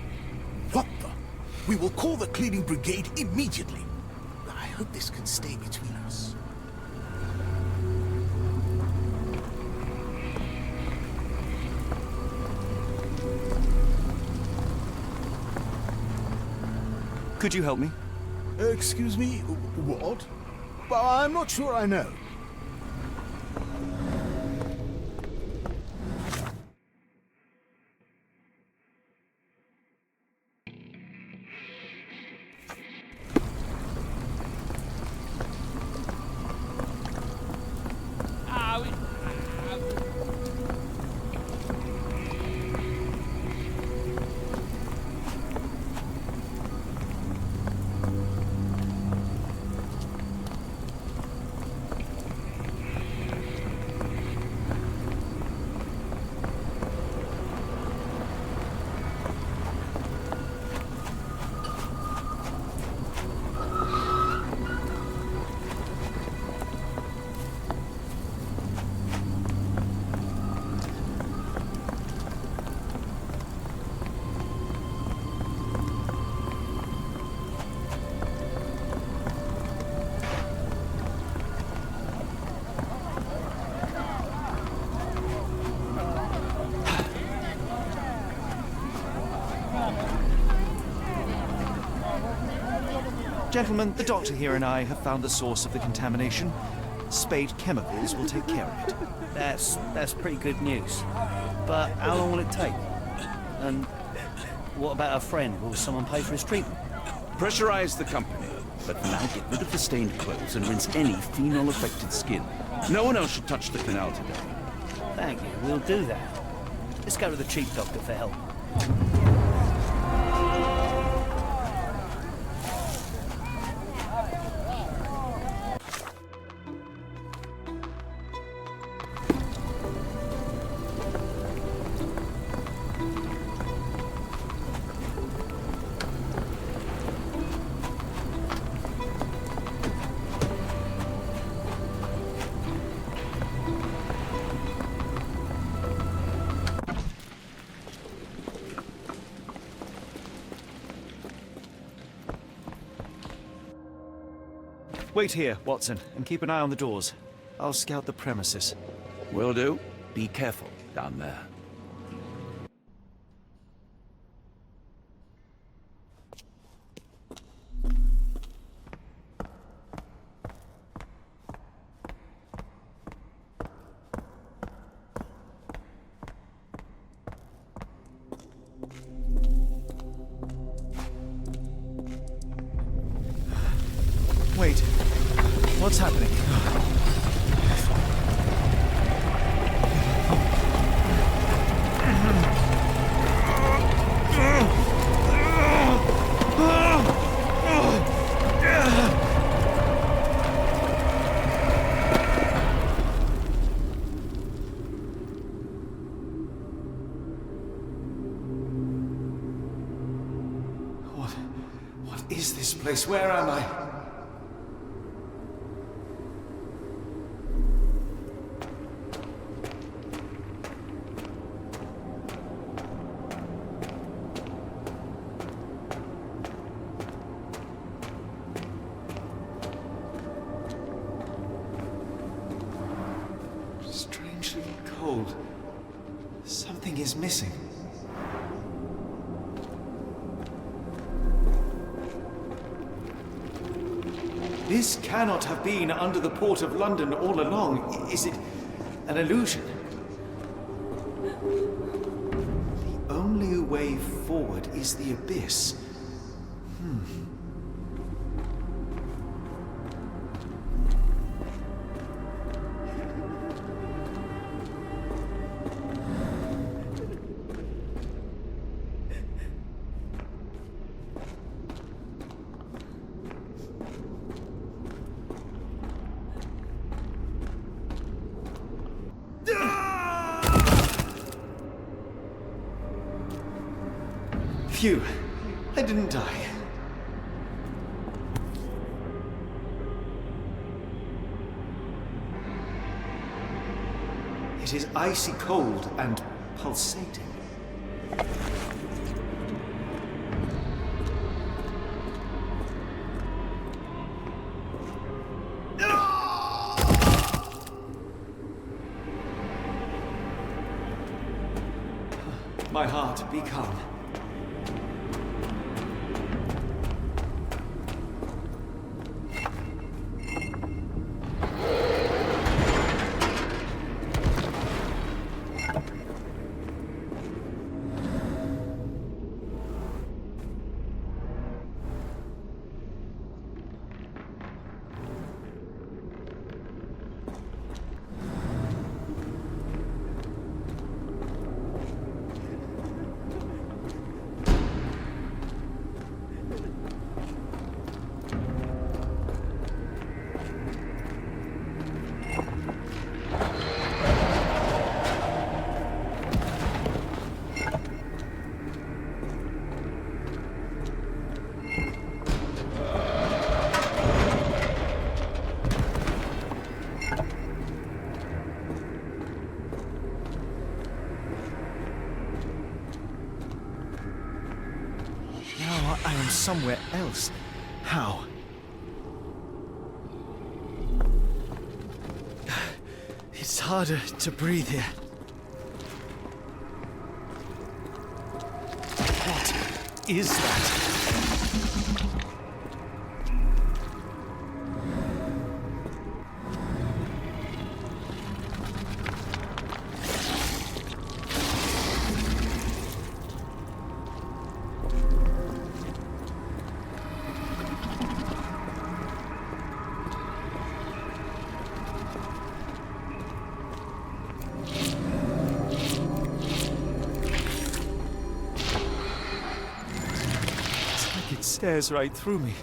[SPEAKER 3] What the? We will call the cleaning brigade immediately. I hope this can stay between us.
[SPEAKER 2] Could you help me?
[SPEAKER 3] Excuse me? What? But I'm not sure I know.
[SPEAKER 2] Gentlemen, the doctor here and I have found the source of the contamination. Spade Chemicals will take care of it.
[SPEAKER 4] That's pretty good news. But how long will it take? And what about a friend? Will someone pay for his treatment?
[SPEAKER 1] Pressurize the company, but for now get rid of the stained clothes and rinse any phenol-affected skin. No one else should touch the canal today.
[SPEAKER 4] Thank you, we'll do that. Let's go to the chief doctor for help.
[SPEAKER 2] Wait here, Watson, and keep an eye on the doors. I'll scout the premises.
[SPEAKER 1] Will do. Be careful down there.
[SPEAKER 2] Wait, what's happening? What is this place? Where am I? Strangely cold. Something is missing. This cannot have been under the port of London all along. Is it an illusion? The only way forward is the abyss. Phew, I didn't die. It is icy cold and pulsating. My heart, be calm. I am somewhere else. How? It's harder to breathe here. What is that? stares right through me.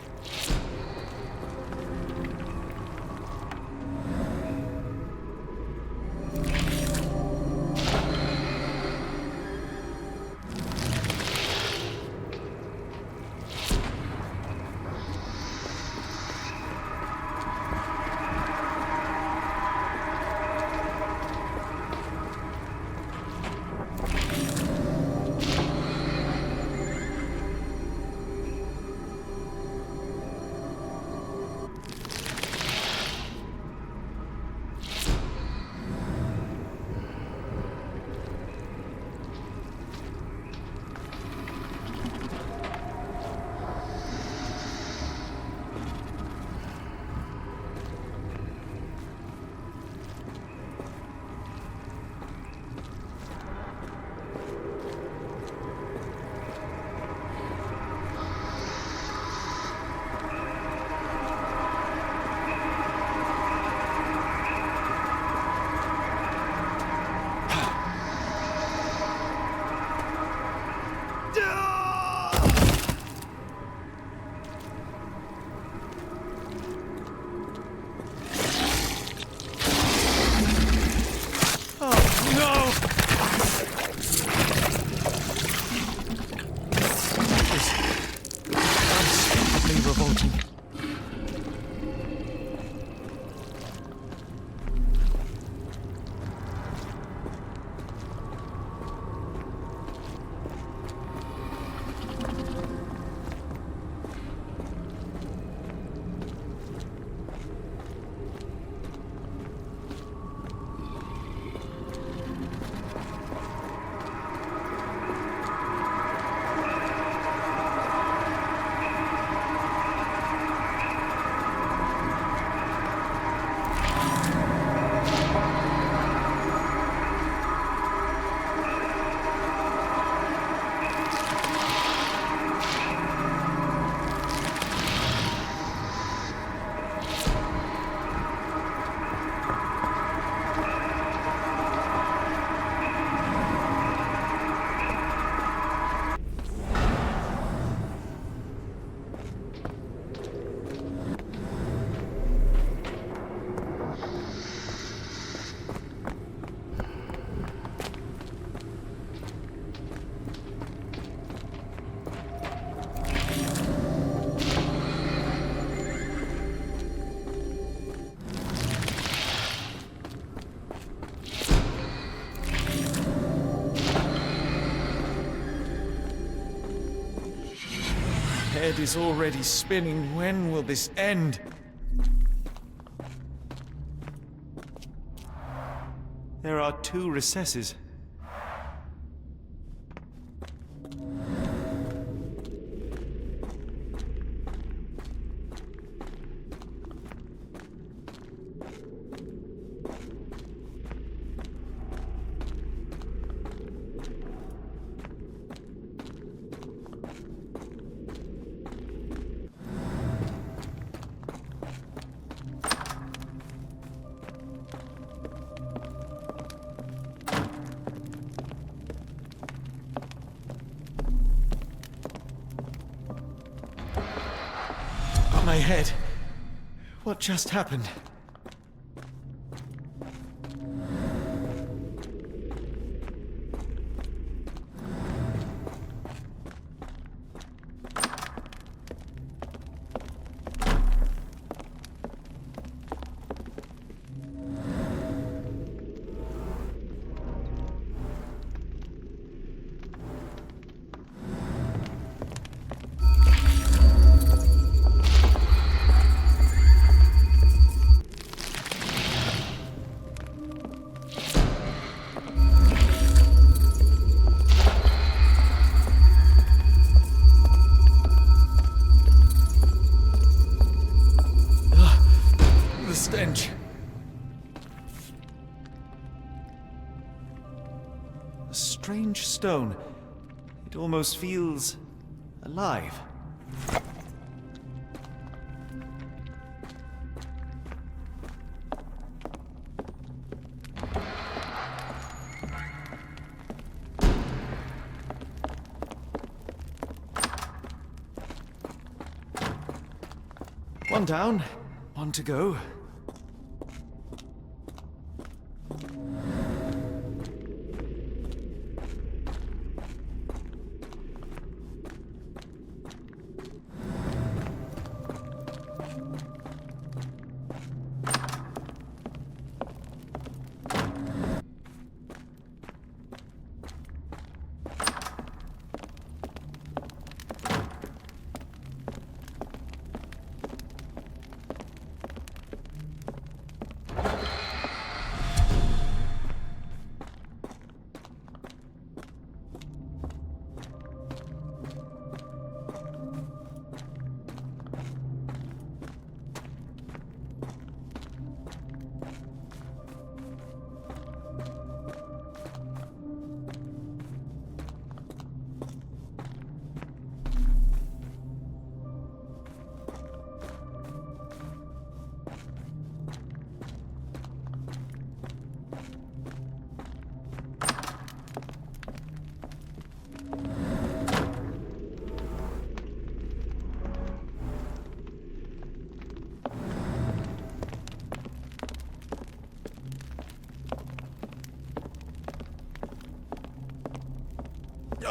[SPEAKER 2] Head is already spinning. When will this end? There are 2 recesses. My head. What just happened? Stench. A strange stone. It almost feels alive. One down, one to go.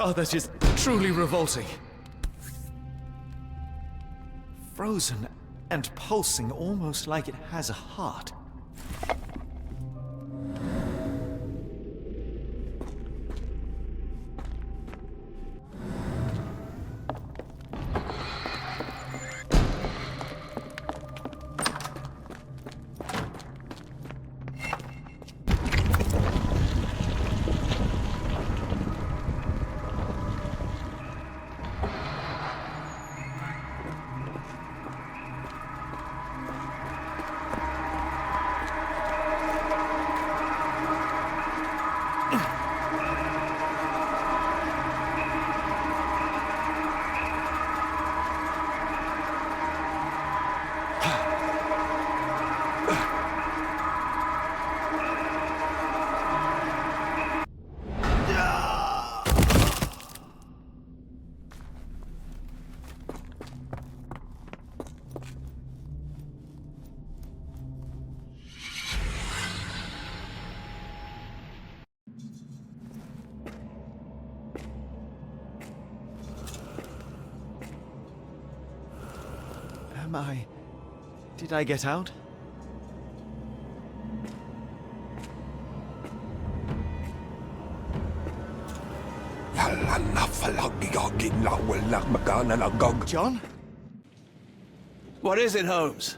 [SPEAKER 2] Oh, that is truly revolting. Frozen and pulsing almost like it has a heart. Did I get out? John?
[SPEAKER 1] What is it, Holmes?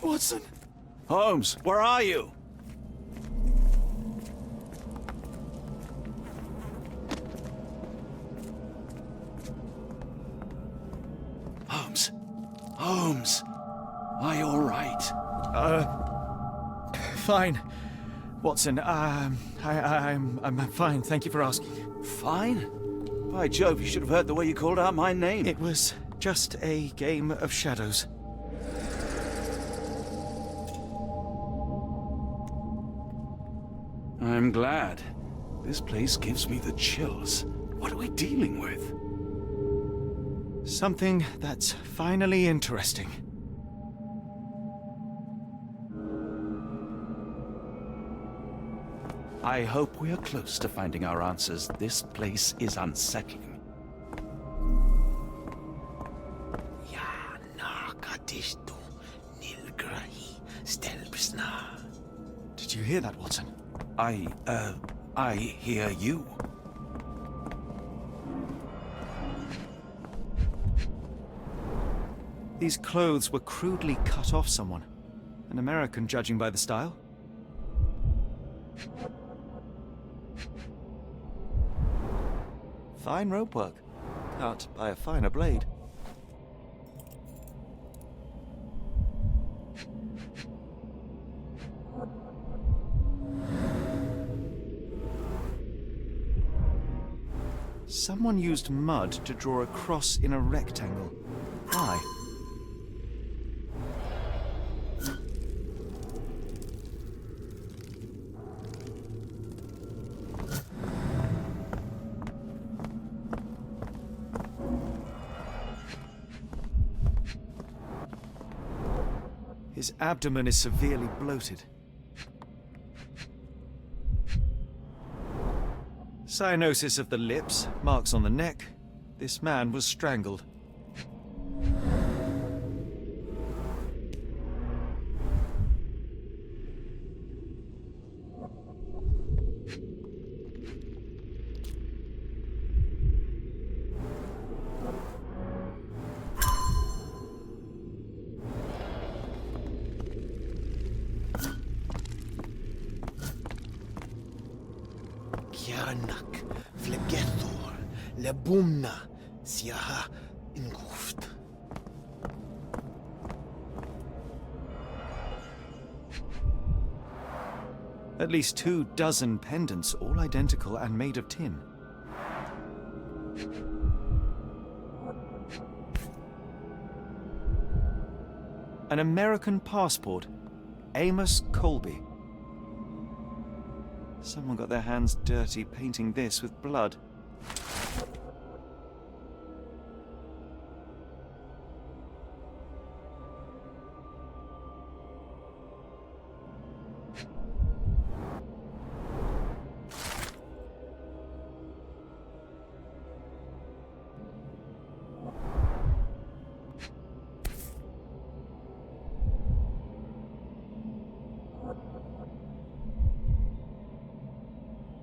[SPEAKER 2] Watson?
[SPEAKER 1] Holmes, where are you? Holmes? Holmes? Are you all right?
[SPEAKER 2] Fine. Watson, I'm fine, thank you for asking.
[SPEAKER 1] Fine? By Jove, you should have heard the way you called out my name.
[SPEAKER 2] It was just a game of shadows.
[SPEAKER 1] I'm glad. This place gives me the chills. What are we dealing with?
[SPEAKER 2] Something that's finally interesting.
[SPEAKER 1] I hope we are close to finding our answers. This place is unsettling.
[SPEAKER 2] Did you hear that, Watson?
[SPEAKER 1] I hear you.
[SPEAKER 2] These clothes were crudely cut off someone. An American, judging by the style. Fine rope work, cut by a finer blade. Someone used mud to draw a cross in a rectangle. Why? His abdomen is severely bloated. Cyanosis of the lips, marks on the neck. This man was strangled.
[SPEAKER 3] Kianak, Flegethor, Lebumna, Siaha, Inguft.
[SPEAKER 2] At least 24 pendants, all identical and made of tin. An American passport. Amos Colby. Someone got their hands dirty painting this with blood.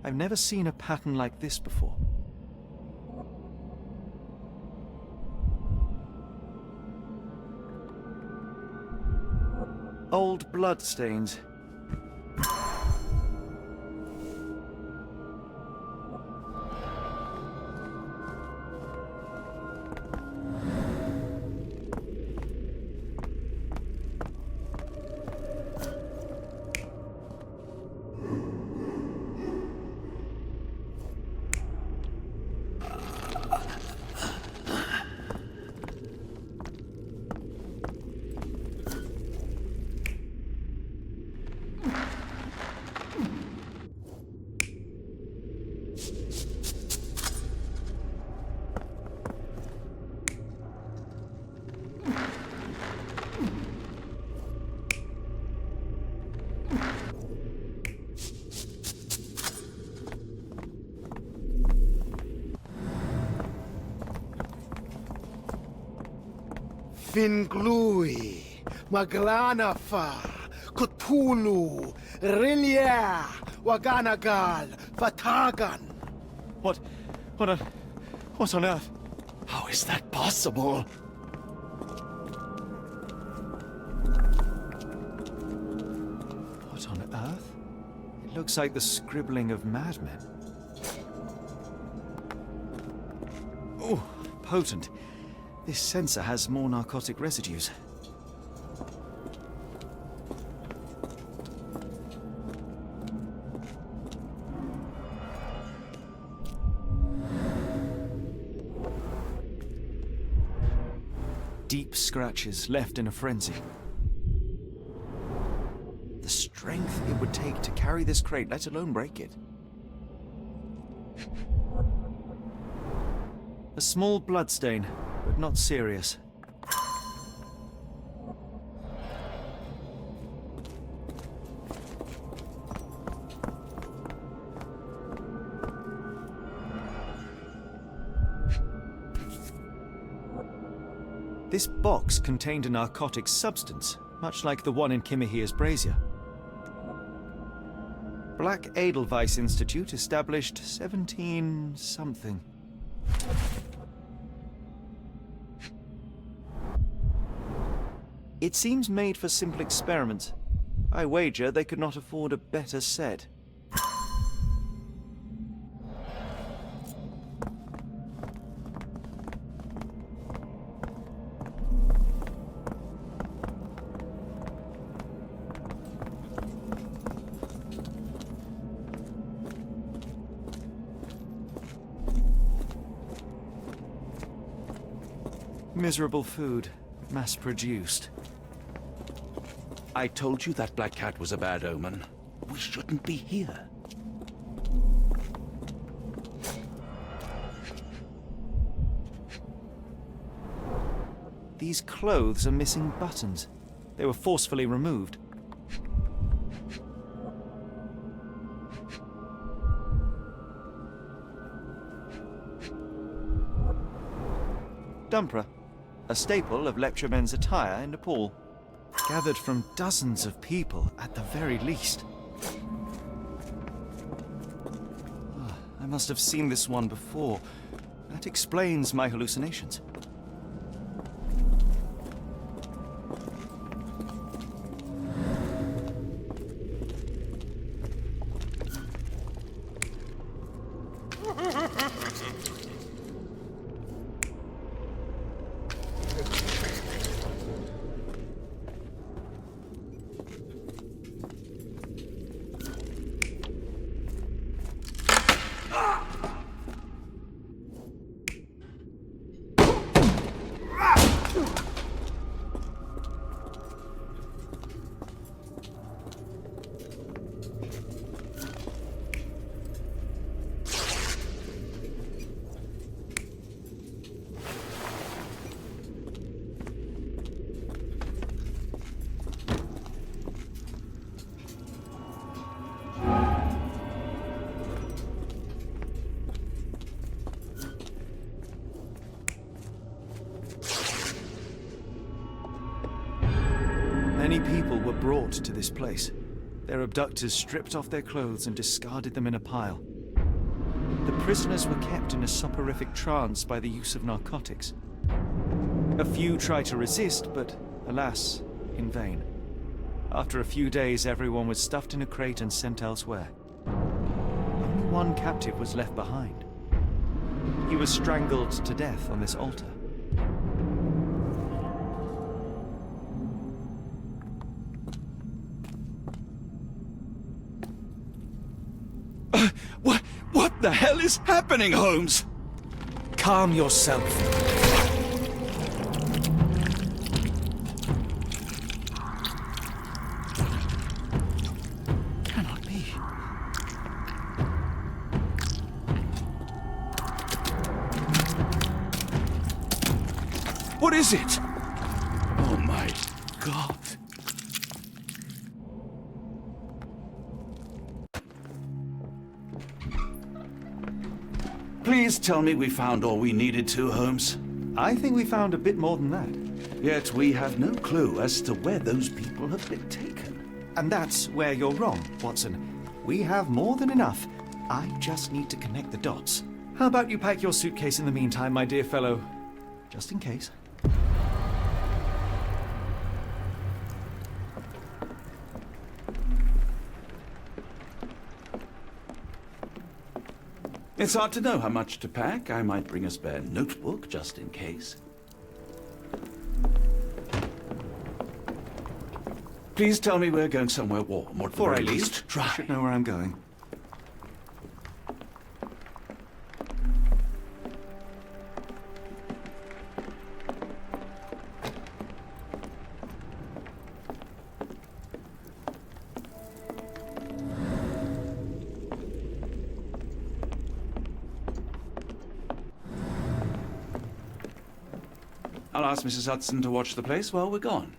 [SPEAKER 2] I've never seen a pattern like this before. Old blood stains.
[SPEAKER 3] Finglui, Maglanafa, Cthulhu, Rilia, Waganagal, Fatagan.
[SPEAKER 2] What on earth?
[SPEAKER 1] How is that possible?
[SPEAKER 2] What on earth? It looks like the scribbling of madmen. Oh, potent. This sensor has more narcotic residues. Deep scratches left in a frenzy. The strength it would take to carry this crate, let alone break it. A small bloodstain, but not serious. This box contained a narcotic substance, much like the one in Kimihir's brazier. Black Edelweiss Institute established 17-something. It seems made for simple experiments. I wager they could not afford a better set. Miserable food, mass-produced.
[SPEAKER 1] I told you that black cat was a bad omen. We shouldn't be here.
[SPEAKER 2] These clothes are missing buttons. They were forcefully removed. Dumpra, a staple of lecturemen's attire in Nepal, gathered from dozens of people at the very least. I must have seen this one before. That explains my hallucinations. Many people were brought to this place. Their abductors stripped off their clothes and discarded them in a pile. The prisoners were kept in a soporific trance by the use of narcotics. A few tried to resist, but alas, in vain. After a few days, everyone was stuffed in a crate and sent elsewhere. Only one captive was left behind. He was strangled to death on this altar.
[SPEAKER 1] What the hell is happening, Holmes?
[SPEAKER 2] Calm yourself.
[SPEAKER 1] Cannot be. What is it? Oh my God. Please tell me we found all we needed to, Holmes.
[SPEAKER 2] I think we found a bit more than that.
[SPEAKER 1] Yet we have no clue as to where those people have been taken.
[SPEAKER 2] And that's where you're wrong, Watson. We have more than enough. I just need to connect the dots. How about you pack your suitcase in the meantime, my dear fellow? Just in case.
[SPEAKER 1] It's hard to know how much to pack. I might bring a spare notebook just in case. Please tell me we're going somewhere warm, or at the very least, dry.
[SPEAKER 2] I should know where I'm going.
[SPEAKER 1] I'll ask Mrs. Hudson to watch the place while we're gone.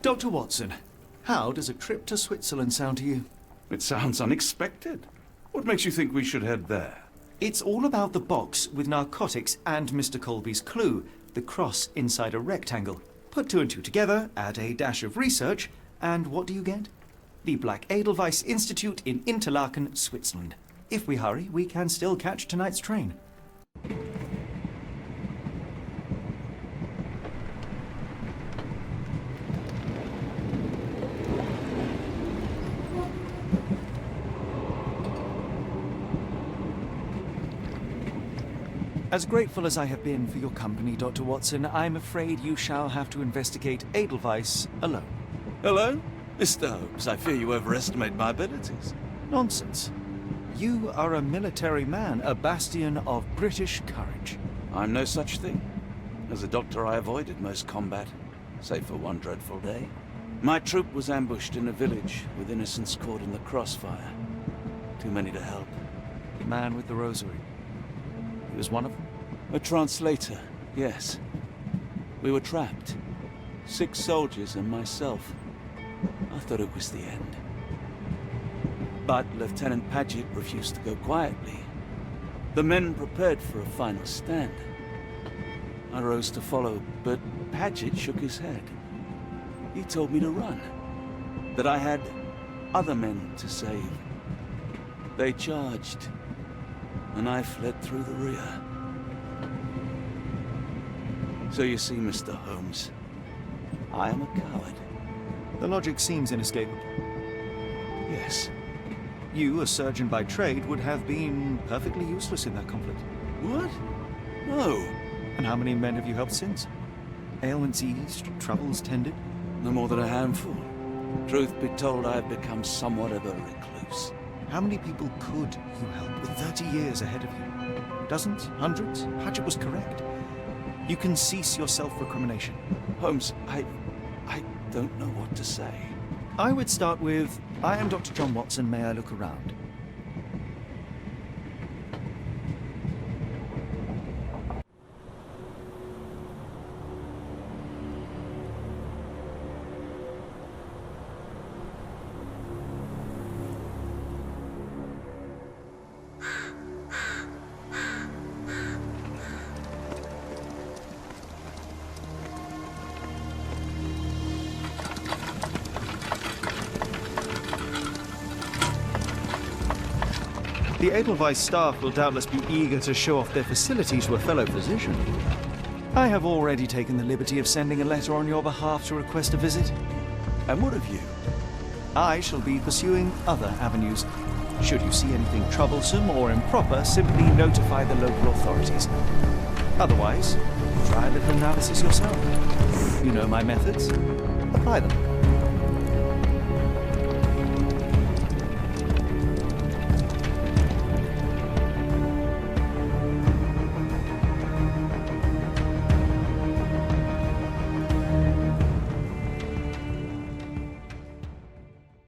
[SPEAKER 2] Dr. Watson, how does a trip to Switzerland sound to you?
[SPEAKER 1] It sounds unexpected. What makes you think we should head there?
[SPEAKER 2] It's all about the box with narcotics and Mr. Colby's clue, the cross inside a rectangle. Put two and two together, add a dash of research, and what do you get? The Black Edelweiss Institute in Interlaken, Switzerland. If we hurry, we can still catch tonight's train. As grateful as I have been for your company, Dr. Watson, I'm afraid you shall have to investigate Edelweiss alone.
[SPEAKER 1] Hello? Mr. Holmes, I fear you overestimate my abilities.
[SPEAKER 2] Nonsense. You are a military man, a bastion of British courage.
[SPEAKER 1] I'm no such thing. As a doctor, I avoided most combat, save for one dreadful day. My troop was ambushed in a village with innocents caught in the crossfire. Too many to help.
[SPEAKER 2] The man with the rosary. He was one of them?
[SPEAKER 1] A translator, yes. We were trapped. 6 soldiers and myself. I thought it was the end. But Lieutenant Paget refused to go quietly. The men prepared for a final stand. I rose to follow, but Paget shook his head. He told me to run. That I had other men to save. They charged, and I fled through the rear. So you see, Mr. Holmes, I am a coward.
[SPEAKER 2] The logic seems inescapable.
[SPEAKER 1] Yes.
[SPEAKER 2] You, a surgeon by trade, would have been perfectly useless in that conflict.
[SPEAKER 1] What? No.
[SPEAKER 2] And how many men have you helped since? Ailments eased, troubles tended?
[SPEAKER 1] No more than a handful. Truth be told, I have become somewhat of a recluse.
[SPEAKER 2] How many people could you help with 30 years ahead of you? Dozens? Hundreds? Paget was correct. You can cease your self-recrimination.
[SPEAKER 1] Holmes, I don't know what to say.
[SPEAKER 2] I would start with, I am Dr. John Watson, may I look around? The Edelweiss staff will doubtless be eager to show off their facilities to a fellow physician. I have already taken the liberty of sending a letter on your behalf to request a visit.
[SPEAKER 1] And what of you?
[SPEAKER 2] I shall be pursuing other avenues. Should you see anything troublesome or improper, simply notify the local authorities. Otherwise, try a little analysis yourself. You know my methods. Apply them.